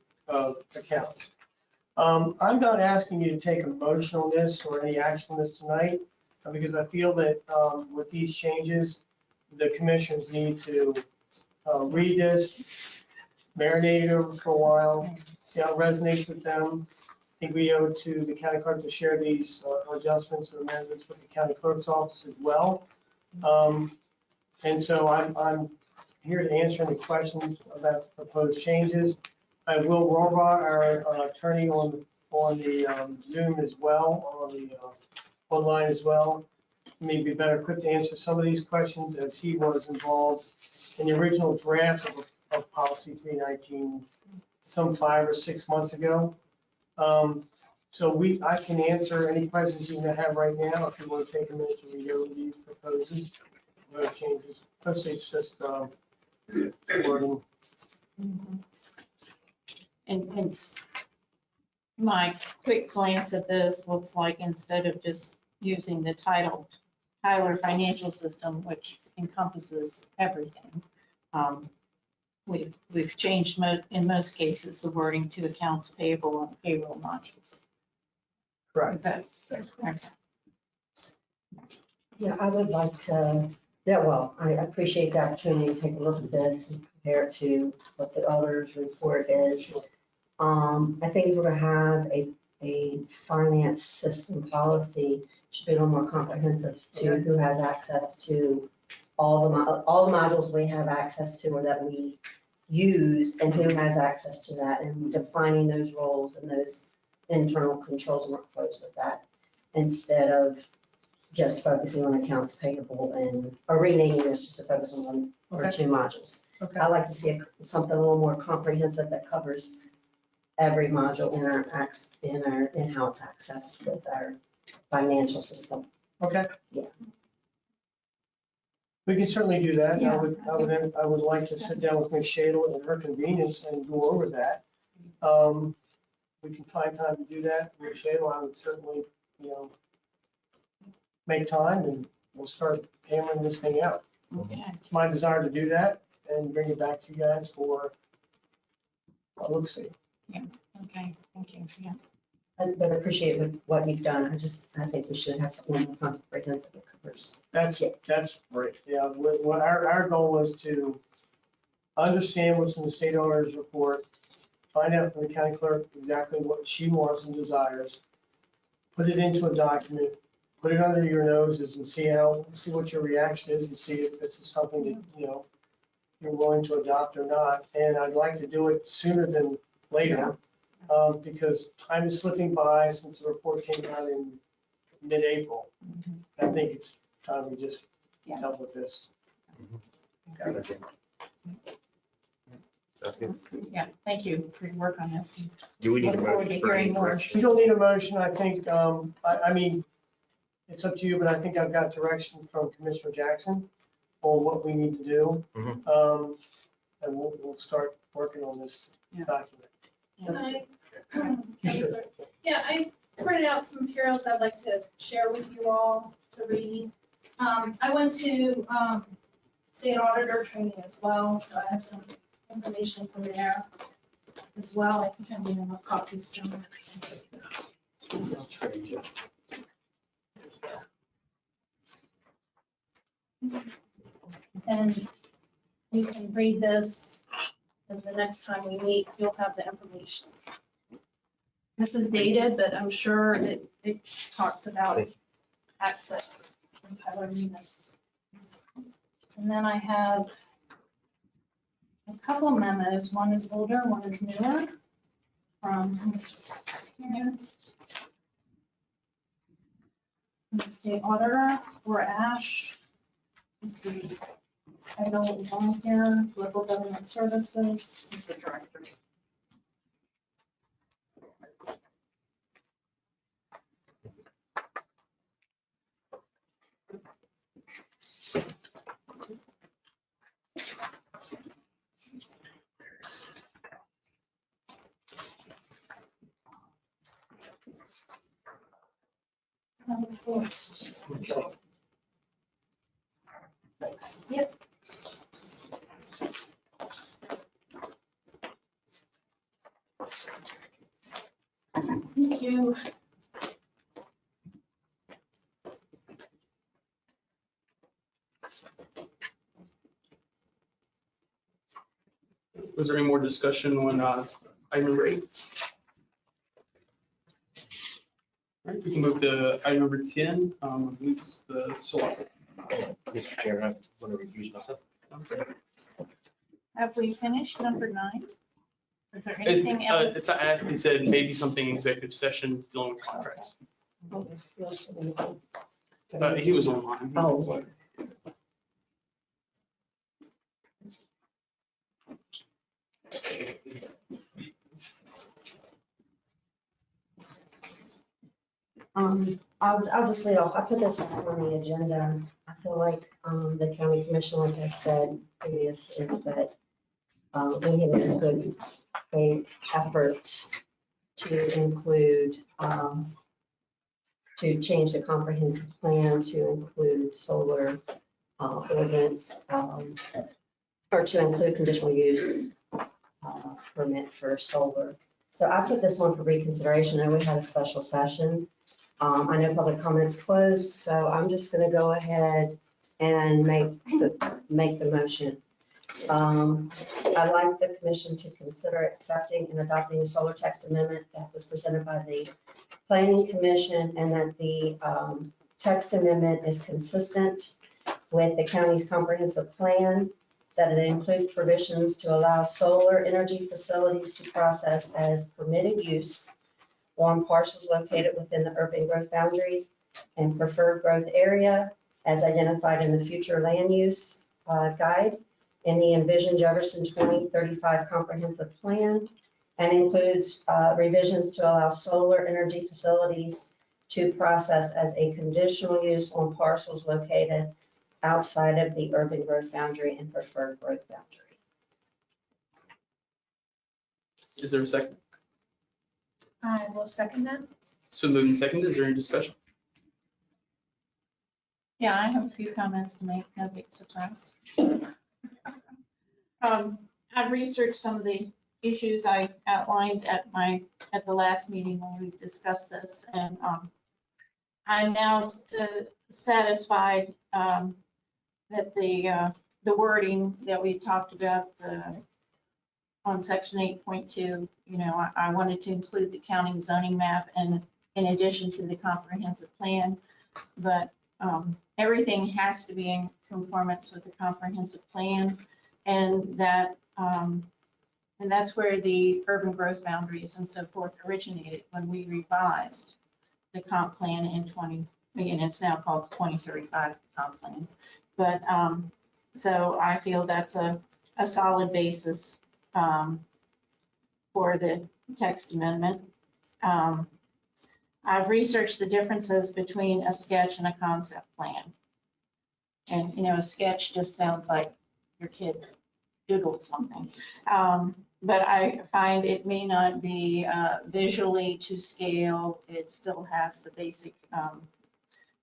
accounts. I'm not asking you to take a motion on this or any action on this tonight, because I feel that with these changes, the commissioners need to read this, marinate it over for a while, see how it resonates with them. I think we owe it to the county clerk to share these adjustments or amendments with the county clerk's office as well. And so I'm here to answer any questions about the proposed changes. I will roll our attorney on the Zoom as well, on the online as well. Maybe better equipped to answer some of these questions as he was involved in the original draft of policy 319 some 5 or 6 months ago. So I can answer any questions you may have right now if you want to take a minute to read over these proposals, changes. Mostly it's just wording. And my quick glance at this looks like instead of just using the title Tyler Financial System, which encompasses everything, we've changed in most cases the wording to accounts payable and payroll modules. Correct. Is that, okay. Yeah, I would like to, I appreciate the opportunity to take a look at this and compare it to what the auditor's report is. I think if we're gonna have a finance system policy, should be a little more comprehensive to who has access to all the modules we have access to or that we use and who has access to that and defining those roles and those internal controls and workflows with that instead of just focusing on accounts payable and, or renaming this just to focus on one or Okay. two modules. Okay. I'd like to see something a little more comprehensive that covers every module in our in-house access with our financial system. Okay. Yeah. We can certainly do that. Yeah. I would like to sit down with Ms. Shadle at her convenience and go over that. We can find time to do that. Ms. Shadle, I would certainly, make time and we'll start hammering this thing out. Okay. It's my desire to do that and bring it back to you guys for a look-see. Okay, thank you. Yeah. But I appreciate what you've done. I think we should have something more comprehensive that covers. That's great. Yeah, what our goal is to understand what's in the state auditor's report, find out from the county clerk exactly what she wants and desires, put it into a document, put it under your noses and see what your reaction is and see if this is something that, you're willing to adopt or not. And I'd like to do it sooner than later, because time is slipping by since the report came out in mid-April. I think it's time we just dealt with this. Okay. Yeah, thank you for your work on this. Do we need a Look forward to motion for any hearing more. correction? We don't need a motion, I think, I mean, it's up to you, but I think I've got direction from Commissioner Jackson on what we need to do. Mhm. And we'll start working on this Yeah. document. Sure. Yeah, I printed out some materials I'd like to share with you all to read. I went to state auditor training as well, so I have some information from there as well. I think I'm gonna have copies, John. And you can read this, and the next time we meet, you'll have the information. This is dated, but I'm sure it talks about access and covering this. And then I have a couple memos. One is older, one is newer from, let me just here. The state auditor or Ash is the title on here, local government services is the director. Thanks. Yep. Thank you. Was there any more discussion on item number 8? All right, we can move to item number 10, I believe it's the solar. Mr. Chairman, I want to recuse myself. Okay. Have we finished number 9? Is there anything else? It's asked, he said maybe something in executive session dealing with contracts. He was online. Oh, I'll just lead off. I put this back on the agenda. I feel like, the county commission, like I said previous, is that, we have a good faith effort to include, to change the comprehensive plan to include solar, ordinance, or to include conditional use, permit for solar. So I put this one for reconsideration. I know we had a special session. I know public comments closed, so I'm just going to go ahead and make the motion. I'd like the commission to consider accepting and adopting a solar text amendment that was presented by the planning commission, and that the text amendment is consistent with the county's comprehensive plan, that it includes provisions to allow solar energy facilities to process as permitted use on parcels located within the urban growth boundary, and preferred growth area as identified in the future land use guide in the Envision Jefferson 2035 comprehensive plan, and includes revisions to allow solar energy facilities to process as a conditional use on parcels located outside of the urban growth boundary and preferred growth boundary. Is there a second? I will second that. So moved and seconded. Is there any discussion? Yeah, I have a few comments to make, no big surprise. I've researched some of the issues I outlined at the last meeting when we discussed this, and I'm now satisfied that the wording that we talked about on section 8.2, I wanted to include the county zoning map and in addition to the comprehensive plan, but everything has to be in conformance with the comprehensive plan, and that's where the urban growth boundaries and so forth originated when we revised the comp plan in again, it's now called 2035 comp plan. But so I feel that's a solid basis for the text amendment. I've researched the differences between a sketch and a concept plan. And, a sketch just sounds like your kid doodled something. But I find it may not be visually to scale. It still has the basic,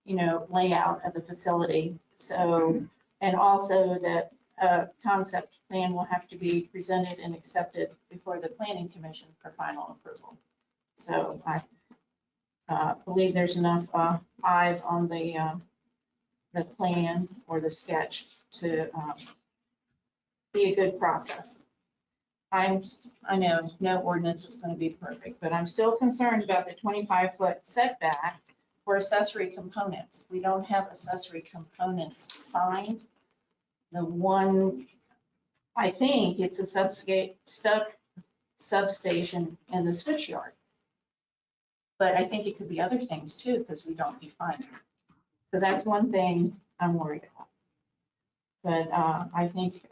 layout of the facility. So, and also that a concept plan will have to be presented and accepted before the planning commission for final approval. So I believe there's enough eyes on the plan or the sketch to be a good process. I know no ordinance is going to be perfect, but I'm still concerned about the 25-foot setback for accessory components. We don't have accessory components defined. The one, I think it's a substation and the switch yard. But I think it could be other things too, because we don't define it. So that's one thing I'm worried about. But I think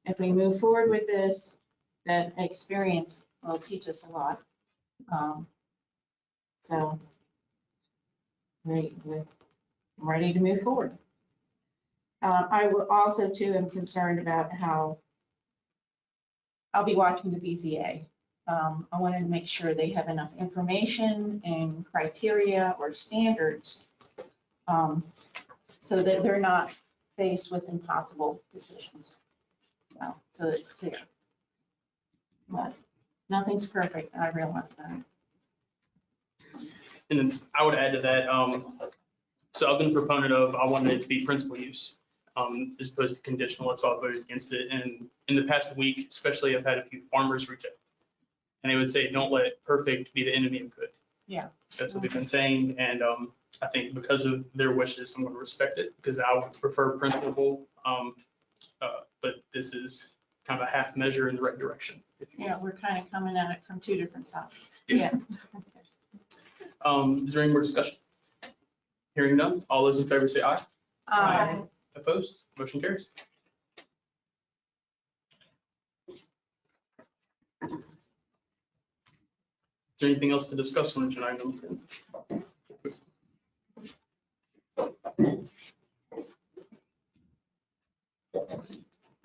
if we move forward with this, that experience will teach us a lot. So we're ready to move forward. I will also too am concerned about how I'll be watching the BZA. I wanted to make sure they have enough information and criteria or standards so that they're not faced with impossible decisions. So it's clear. But nothing's perfect, I realize that. And then I would add to that, so I've been a proponent of, I wanted it to be principal use as opposed to conditional. That's why I voted against it. And in the past week, especially, I've had a few farmers reach out. And they would say, don't let perfect be the enemy of good. Yeah. That's what they've been saying. And I think because of their wishes, I'm going to respect it because I would prefer principle. But this is kind of a half measure in the right direction. Yeah, we're kind of coming at it from two different sides. Yeah. Is there any more discussion? Hearing none, all those in favor say aye. Aye. Opposed? Motion carries. Is there anything else to discuss on agenda item 10?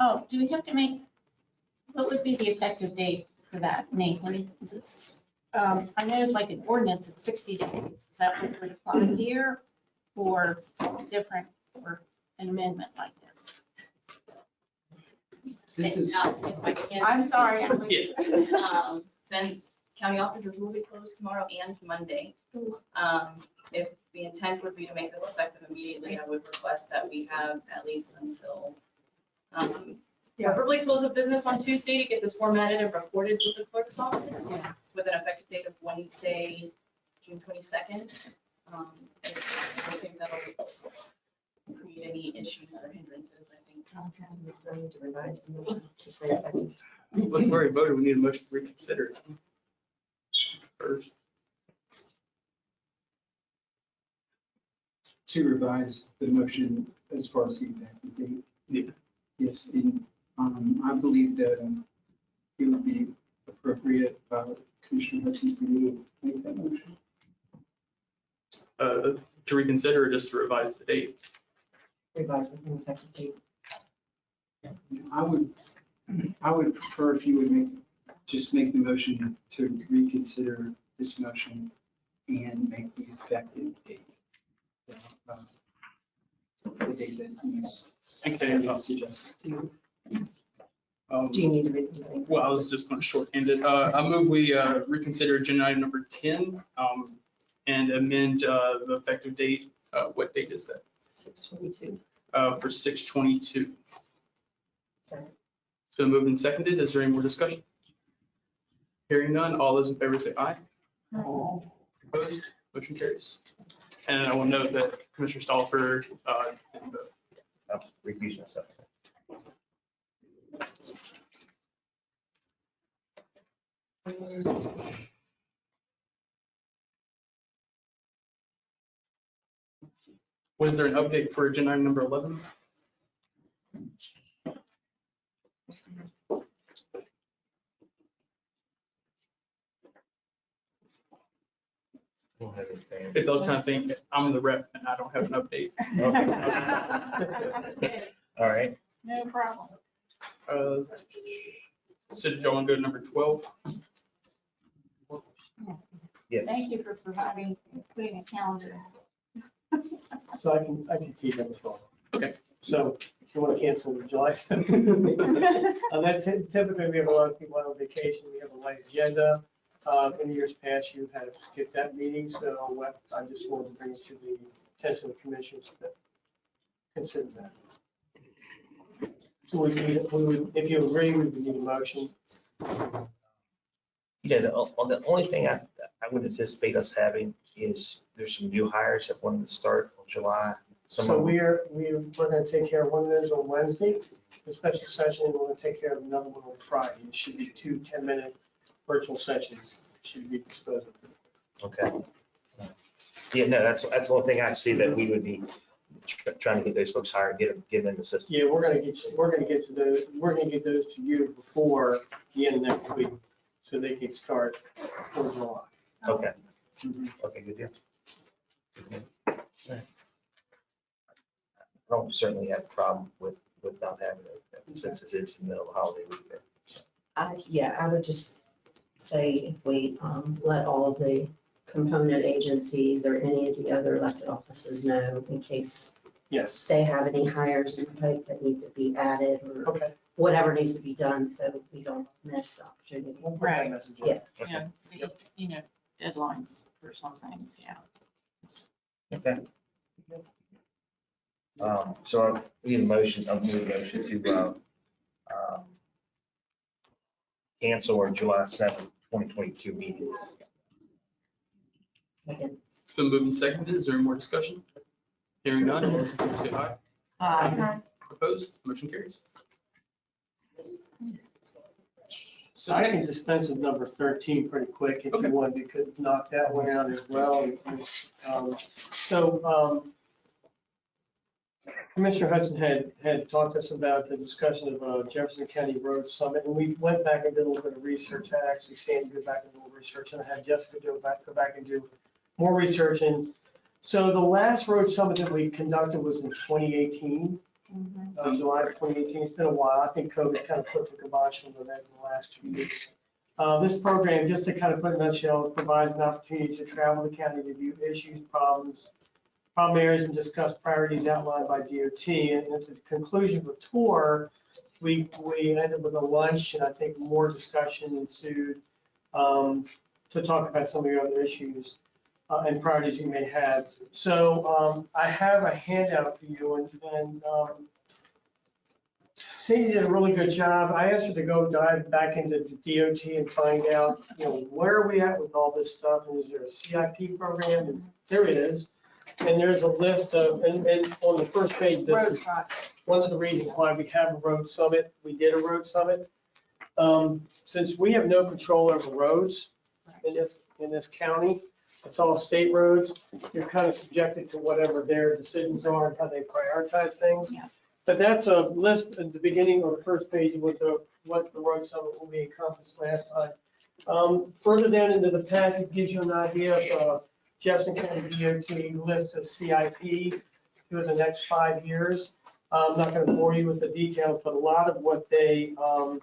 Oh, do we have to make, what would be the effective date for that, Nathan? Is it, I know it's like an ordinance, it's 60 days. Is that what would apply here? Or it's different for an amendment like this? This is, If I can. I'm sorry. Since county offices will be closed tomorrow and Monday, if the intent would be to make this effective immediately, I would request that we have at least until preferably close of business on Tuesday to get this formatted and recorded with the clerk's office with an effective date of Wednesday, June 22nd. I don't think that'll create any issues or hindrances, I think. I need to revise the motion to say effective. Let's already voted. We need a motion to reconsider it first. to revise the motion as far as the effective date. Yeah. Yes, and I believe that it would be appropriate, Commissioner Hudson, for you to make that motion. To reconsider or just to revise the date? Revise the effective date. I would prefer if you would just make the motion to reconsider this motion and make the effective date. The date that he's Okay. suggested. Do you need to read the name? Well, I was just going to shorthand it. I move we reconsider agenda item number 10 and amend the effective date. What date is that? 6/22. For 6/22. Second. It's been moved and seconded. Is there any more discussion? Hearing none, all those in favor say aye. Opposed? Motion carries. And I will note that Commissioner Stolper didn't vote. Recuse myself. Was there an update for agenda item number 11? Don't have anything. It's all kind of thing, I'm the rep and I don't have an update. All right. No problem. So did y'all want to go to number 12? Thank you for providing, putting a calendar. So I can tee them as well. Okay. So if you want to cancel the July 7th. That typically we have a lot of people on vacation. We have a light agenda. In years past, you had to skip that meeting. So I just wanted to bring it to the attention of commissioners to consider that. So if you agree, we would need a motion. Yeah, the only thing I would anticipate us having is there's some new hires that wanted to start on July. Some So of them- we're going to take care of one of those on Wednesday, the special session, and we're going to take care of another one on Friday. It should be 2 10-minute virtual sessions, should be disposed of. Okay. Yeah, no, that's the only thing I see that we would be trying to get those folks hired, get them in the system. Yeah, we're going to get those to you before the end of next week, so they can start for July. Okay. Okay, good deal. I don't certainly have a problem with not having it, since it's in the middle of the holiday week there. Yeah, I would just say if we let all of the component agencies or any of the other elected offices know in case Yes. they have any hires in the pipe that need to be added or Okay. whatever needs to be done, so we don't miss the opportunity. We'll put that Right. message in. Yeah. Deadlines for some things, yeah. Okay. So I need a motion, I'll move a motion to cancel our July 7th, 2022 meeting. It's been moved and seconded. Is there any more discussion? Hearing none, all those in favor say aye. Opposed? Motion carries. So I can dispense with number 13 pretty quick if you want, you could knock that one out as well. Commissioner Hudson had talked to us about the discussion of Jefferson County Road Summit, and we went back and did a little bit of research. I actually Sandy go back and do a little research, and I had Jessica go back and do more research. And so the last road summit that we conducted was in 2018. July of 2018. It's been a while. I think COVID kind of put the kibosh on that in the last 2 years. This program, just to kind of put in a nutshell, provides an opportunity to travel the county to view issues, problem areas, and discuss priorities outlined by DOT. And at the conclusion of the tour, we ended with a lunch, and I think more discussion ensued to talk about some of the other issues and priorities you may have. So I have a handout for you, and Cindy did a really good job. I asked her to go dive back into the DOT and find out, where are we at with all this stuff? And is there a CIP program? And there is. And there's a list of, and on the first page, this is one of the reasons why we have a road summit. We did a road summit. Since we have no control over roads in this county, It's all state roads. You're kind of subjected to whatever their decisions are and how they prioritize things. Yeah. But that's a list at the beginning or the first page with what the road summit will be encompassed last time. Further down into the packet gives you an idea of Jefferson County DOT list of CIP through the next 5 years. I'm not going to bore you with the details, but a lot of what they, a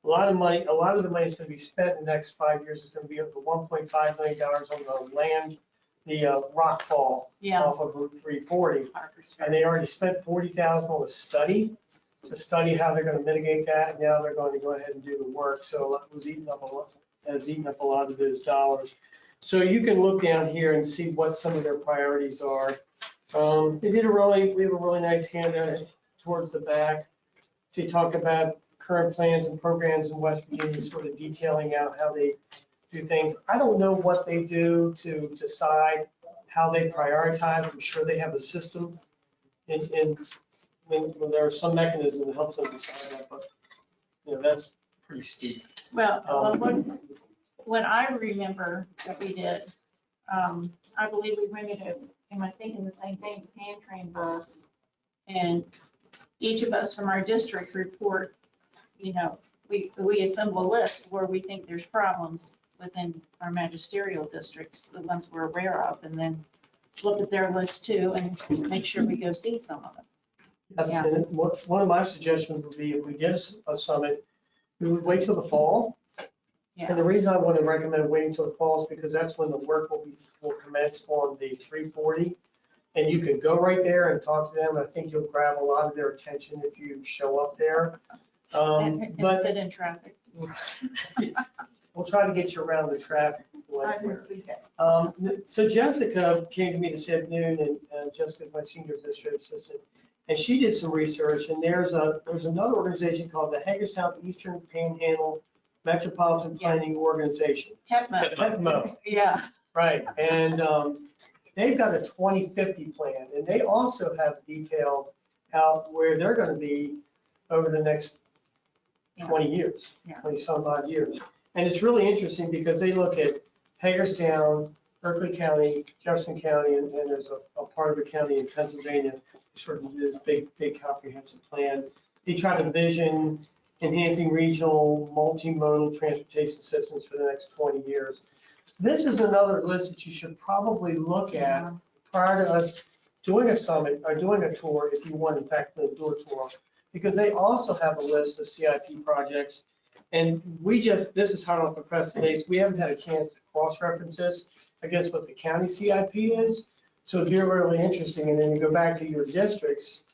lot of the money is going to be spent in the next 5 years. Is going to be up to $1.5 million on the land, the rock fall Yeah. off of Route 340. And they already spent $40,000 on a study to study how they're going to mitigate that. And now they're going to go ahead and do the work. So it was eating up a lot of those dollars. So you can look down here and see what some of their priorities are. We have a really nice handout towards the back to talk about current plans and programs in West Virginia, sort of detailing out how they do things. I don't know what they do to decide how they prioritize. I'm sure they have a system and when there are some mechanism that helps them decide that, but that's pretty steep. Well, what I remember that we did, I believe we rented it, am I thinking the same thing, hand train bus? And each of us from our district report, we assemble a list where we think there's problems within our magisterial districts, the ones we're aware of, and then look at their list too and make sure we go see some of them. Yes, Yeah. and one of my duggestions would be if we get a summit, we would wait till the fall. Yeah. And the reason I want to recommend waiting till the fall is because that's when the work will commence on the 340. And you can go right there and talk to them. I think you'll grab a lot of their attention if you show up there. And But fit in traffic. we'll try to get you around the traffic. So Jessica came to me this afternoon, and Jessica's my senior administrative assistant, and she did some research. And there's another organization called the Hagerstown Eastern Panhandle Metropolitan Planning Organization. HEPMO. Yeah. Right, and they've got a 2050 plan, and they also have detailed out where they're going to be over the next 20 years, 20 some odd years. And it's really interesting because they look at Hagerstown, Berkeley County, Jefferson County, and there's a part of the county in Pennsylvania, sort of this big comprehensive plan. They try to vision enhancing regional multimodal transportation systems for the next 20 years. This is another list that you should probably look at prior to us doing a summit or doing a tour, if you want, in fact, to do a tour, because they also have a list of CIP projects. And this is hot off the press today, so we haven't had a chance to cross-reference this against what the county CIP is. So if you're really interesting, and then you go back to your districts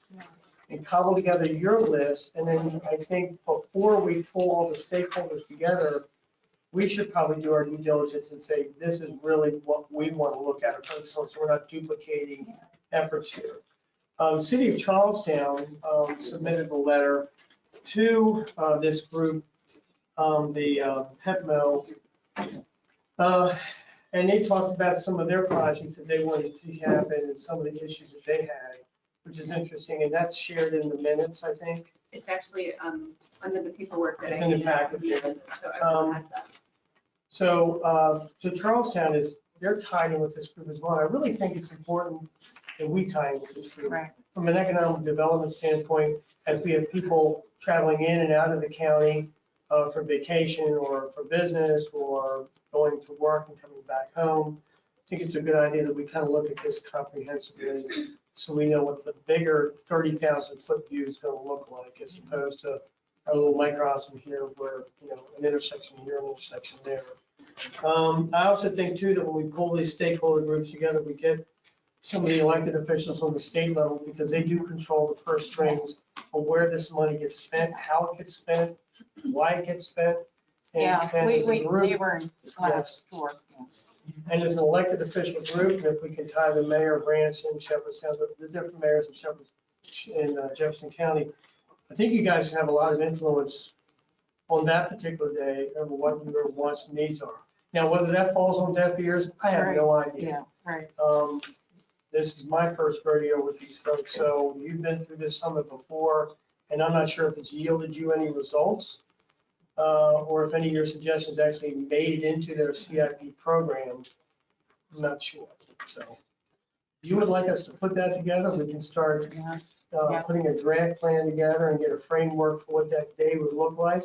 and cobble together your list, and then I think before we pull all the stakeholders together, we should probably do our due diligence and say, this is really what we want to look at or focus on, so we're not duplicating efforts here. The city of Charlestown submitted a letter to this group, the HEPMO, and they talked about some of their projects that they wanted to see happen and some of the issues that they had, which is interesting, and that's shared in the minutes, I think. It's actually under the paperwork that I It's in the handed out to the event, so everyone has that. So Charlestown they're tied in with this group as well. I really think it's important that we tie in with this group. Right. From an economic development standpoint, as we have people traveling in and out of the county for vacation or for business or going to work and coming back home, I think it's a good idea that we kind of look at this comprehensively so we know what the bigger 30,000 foot view is going to look like as opposed to a little microcosm here where, an intersection here, an intersection there. I also think too that when we pull these stakeholder groups together, we get some of the elected officials on the state level because they do control the purse strings of where this money gets spent, how it gets spent, why it gets spent. And as a group, they were in last tour. and as an elected official group, and if we can tie the mayor of Branson, Jefferson, the different mayors in Jefferson County, I think you guys have a lot of influence on that particular day over what your wants and needs are. Now, whether that falls on deaf ears, I have no idea. Yeah, right. This is my first rodeo with these folks, so you've been through this summit before, and I'm not sure if it's yielded you any results, or if any of your suggestions actually made it into their CIP program. I'm not sure. So if you would like us to put that together, we can start putting a grant plan together and get a framework for what that day would look like,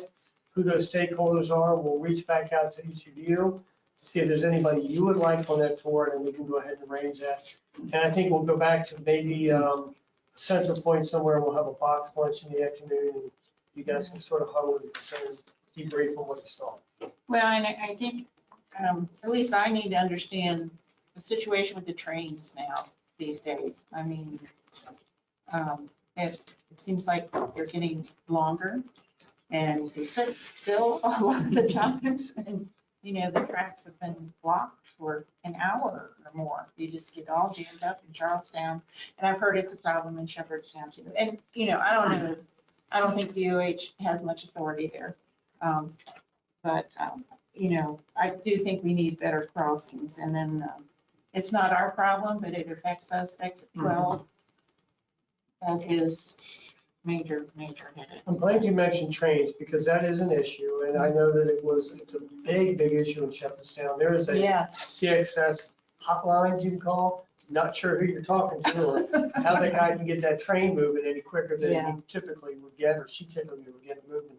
who those stakeholders are. We'll reach back out to each of you to see if there's anybody you would like on that tour, and we can go ahead and arrange that. And I think we'll go back to maybe a central point somewhere. We'll have a box lunch in the afternoon, and you guys can sort of huddle and debrief on what you saw. Well, and I think, at least I need to understand the situation with the trains now these days. I mean, it seems like they're getting longer and they sit still a lot of the times. And, you know, the tracks have been blocked for an hour or more. You just get all jammed up in Charlestown. And I've heard it's a problem in Shepherdstown too. And, you know, I don't know, I don't think DOH has much authority there. But, you know, I do think we need better crossings. And then it's not our problem, but it affects us. Exit 12. That is major headache. I'm glad you mentioned trains because that is an issue. And I know that it's a big issue in Shepherdstown. There is a CXS hotline you can call. Not sure who you're talking to or how that guy can get that train moving any quicker than he typically would get, or she typically would get it moving.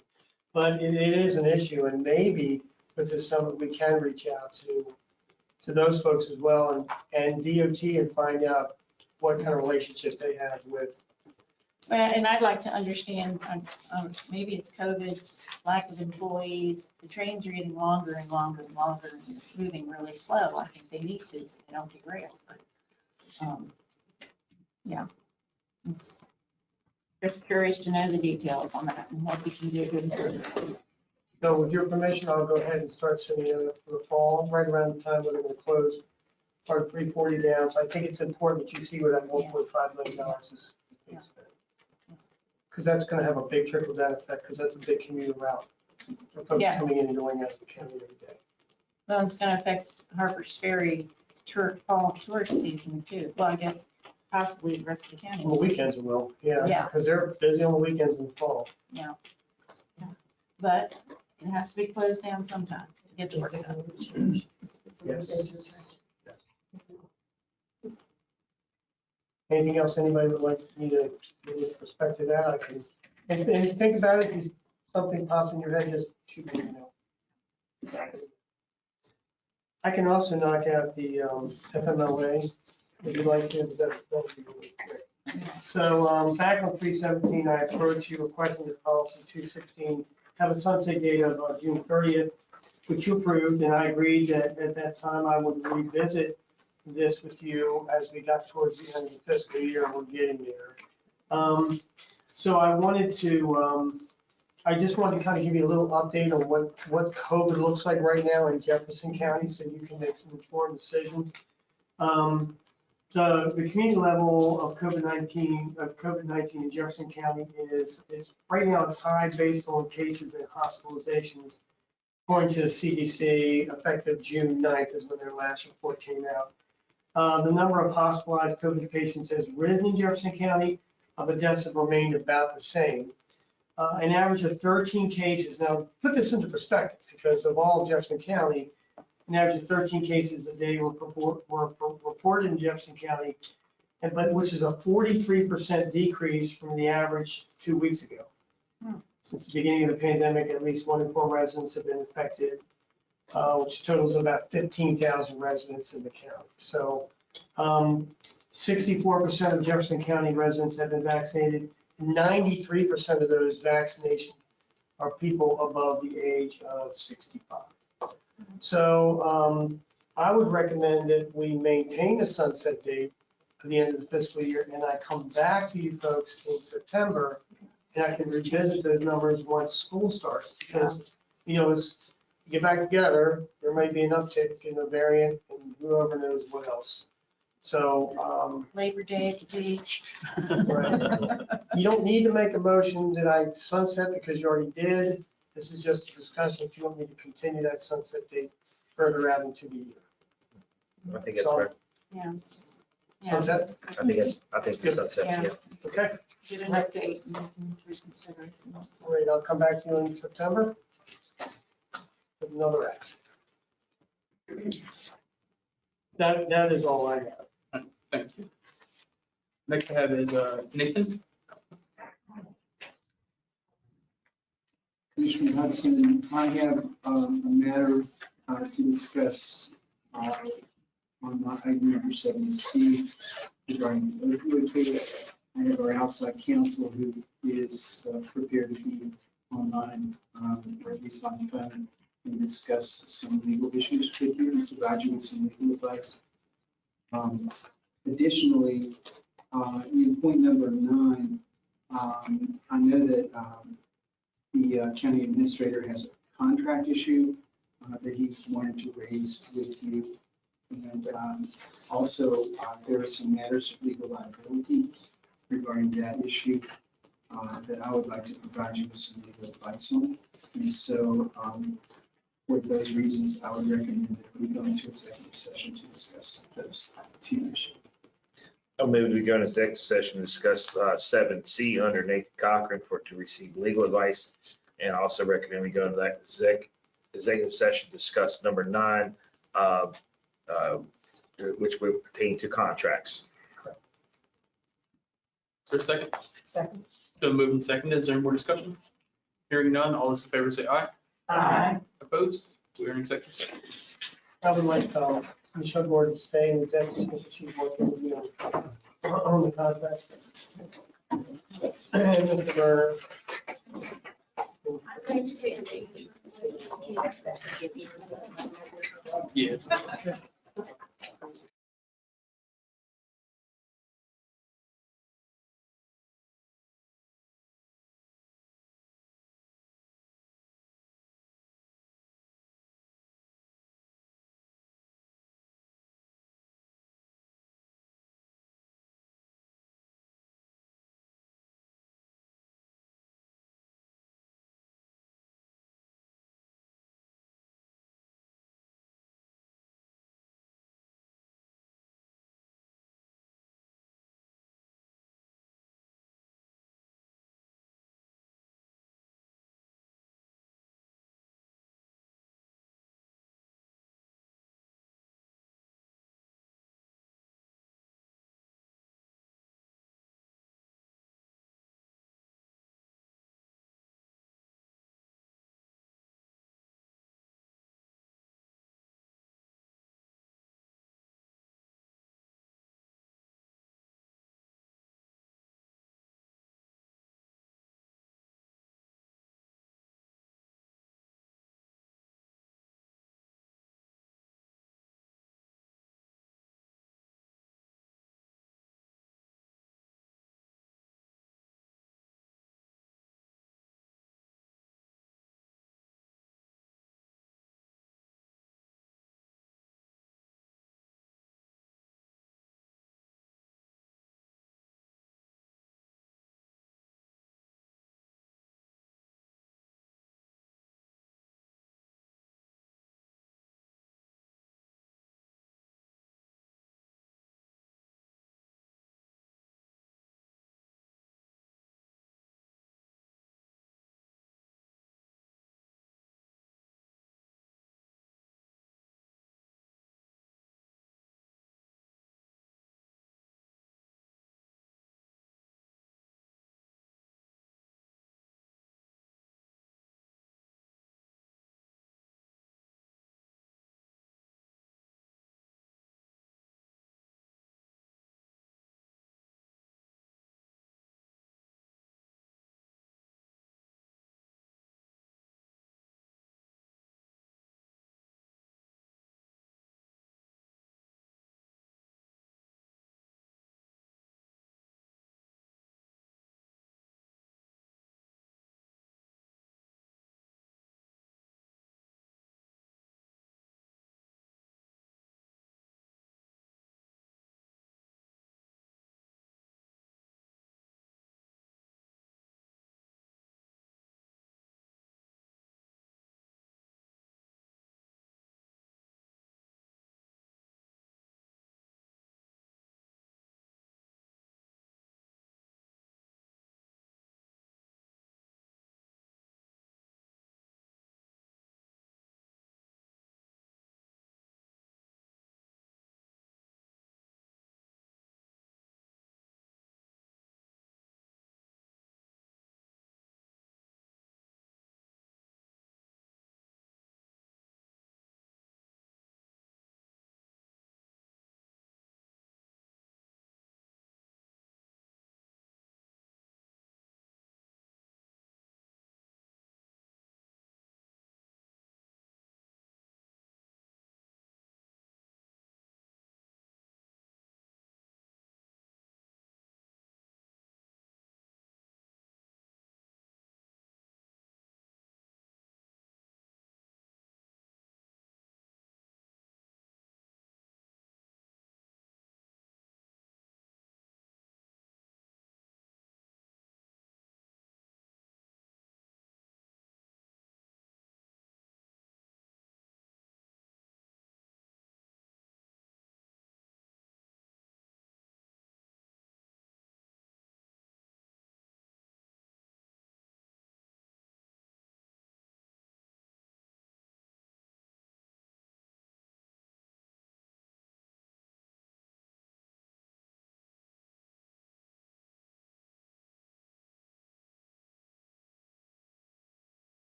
But it is an issue, and maybe with this summit, we can reach out to those folks as well and DOT and find out what kind of relationship they have with. And I'd like to understand, maybe it's COVID, lack of employees, the trains are getting longer and longer and longer, and moving really slow. I think they need to, so they don't derail. But, yeah. Just curious to know the details on that and what we can do to improve. So with your permission, I'll go ahead and start sending it up for the fall, right around the time when they're going to close part 340 down. So I think it's important that you see where that $1.5 million is being spent. Because that's going to have a big trickle down effect, because that's a big commuter route for folks coming in and going out of the county every day. Well, it's going to affect Harper's Ferry fall tourist season too. Well, I guess possibly the rest of the county. On the weekends it will, because they're busy on the weekends in the fall. Yeah. But it has to be closed down sometime to get the work done. Yes. Anything else anybody would like me to give with respect to that? I can, and think about it, if something pops in your head, just shoot me an email. I can also knock out the FMLA, if you'd like to, that would be really quick. So back on 317, I approached you requesting the policy 216 have a sunset date of June 30th, which you approved, and I agreed that at that time I would revisit this with you as we got towards the end of the fiscal year, and we're getting there. So I wanted to, I just wanted to kind of give you a little update on what COVID looks like right now in Jefferson County, so you can make some informed decisions. The community level of COVID-19 in Jefferson County is right now it's high based on cases and hospitalizations. According to the CDC, effective June 9th is when their last report came out. The number of hospitalized COVID patients has risen in Jefferson County, but deaths have remained about the same. An average of 13 cases. Now, put this into perspective, because of all of Jefferson County, an average of 13 cases a day were reported in Jefferson County, but which is a 43% decrease from the average 2 weeks ago. Since the beginning of the pandemic, at least 1 in 4 residents have been infected, which totals about 15,000 residents in the county. So 64% of Jefferson County residents have been vaccinated. 93% of those vaccinations are people above the age of 65. So I would recommend that we maintain the sunset date at the end of the fiscal year, and I come back to you folks in September, and I can revisit those numbers once school starts, because, you know, as you get back together, there may be an uptick in the variant, and whoever knows what else. So Labor Day at the beach. right. You don't need to make a motion that I sunset because you already did. This is just a discussion if you want me to continue that sunset date further out into the year. I think that's fair. Yeah. Sunset? I think it's sunset, yeah. Okay. Get an update and we can reconsider. All right, I'll come back to you in September with another ask. That is all I have. Thank you. Next I have is Nathan. Commissioner Hudson, I have a matter to discuss on my item number 7C regarding the opioid case. I have our outside counsel who is prepared to be online, or at least on the phone, and discuss some legal issues with you and provide you with some legal advice. Additionally, in point number 9, I know that the county administrator has a contract issue that he wanted to raise with you. And also, there are some matters of legal liability regarding that issue that I would like to provide you with some legal advice on. And so, for those reasons, I would recommend that we go into executive session to discuss those 2 issues. I'll move to go into executive session to discuss 7C under Nathan Cochran to receive legal advice. And also recommend we go into that executive session to discuss number 9, which would pertain to contracts. Is there a second? Second. Been moved and seconded. Is there any more discussion? Hearing none, all those in favor say aye. Aye. Opposed? We are in executive session. I would like Michelle Gordon to stay in executive because she's working with me on the contract. And Mr. Burr. I'm going to take a picture. Yes.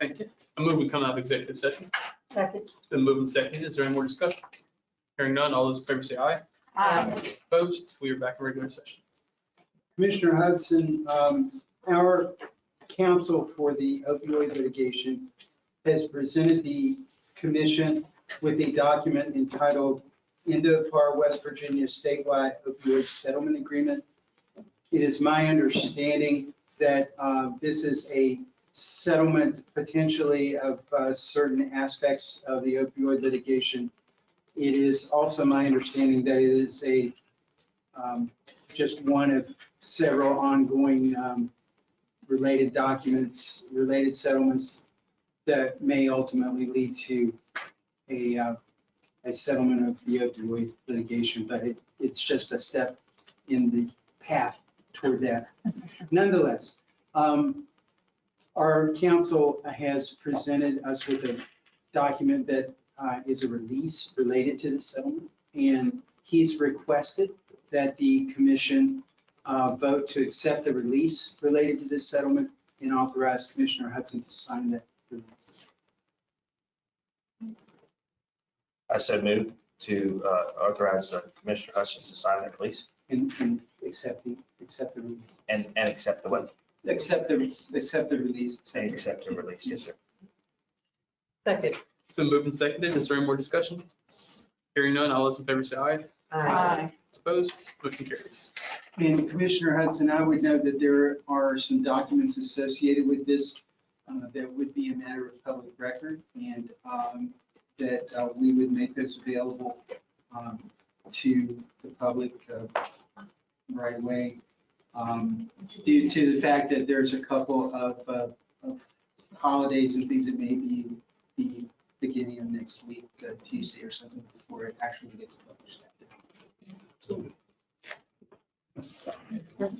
Thank you. I move we come out of executive session. Second. It's been moved and seconded. Is there any more discussion? Hearing none, all those in favor say aye. Aye. Opposed? We are back in regular session. Commissioner Hudson, our counsel for the opioid litigation has presented the commission with a document entitled Indo-Par West Virginia Statewide Opioid Settlement Agreement. It is my understanding that this is a settlement potentially of certain aspects of the opioid litigation. It is also my understanding that it is just one of several ongoing related documents, related settlements that may ultimately lead to a settlement of the opioid litigation, but it's just a step in the path toward that. Nonetheless, our counsel has presented us with a document that is a release related to the settlement, and he's requested that the commission vote to accept the release related to this settlement and authorize Commissioner Hudson to sign that release. I so move to authorize Commissioner Hudson to sign that release And accept the release. and accept the what? Accept the release. And accept the release, yes, sir. Second. It's been moved and seconded. Is there any more discussion? Hearing none, all those in favor say aye. Aye. Opposed? Motion carries. And Commissioner Hudson, I would note that there are some documents associated with this that would be a matter of public record, and that we would make those available to the public right away. Due to the fact that there's a couple of holidays and things that may be the beginning of next week, Tuesday or something, before it actually gets published.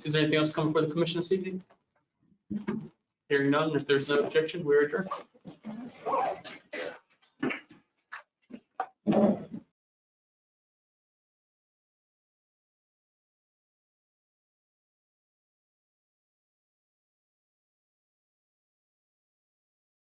Is there anything else coming for the commission this evening? Hearing none, if there's no objection, we're adjourned.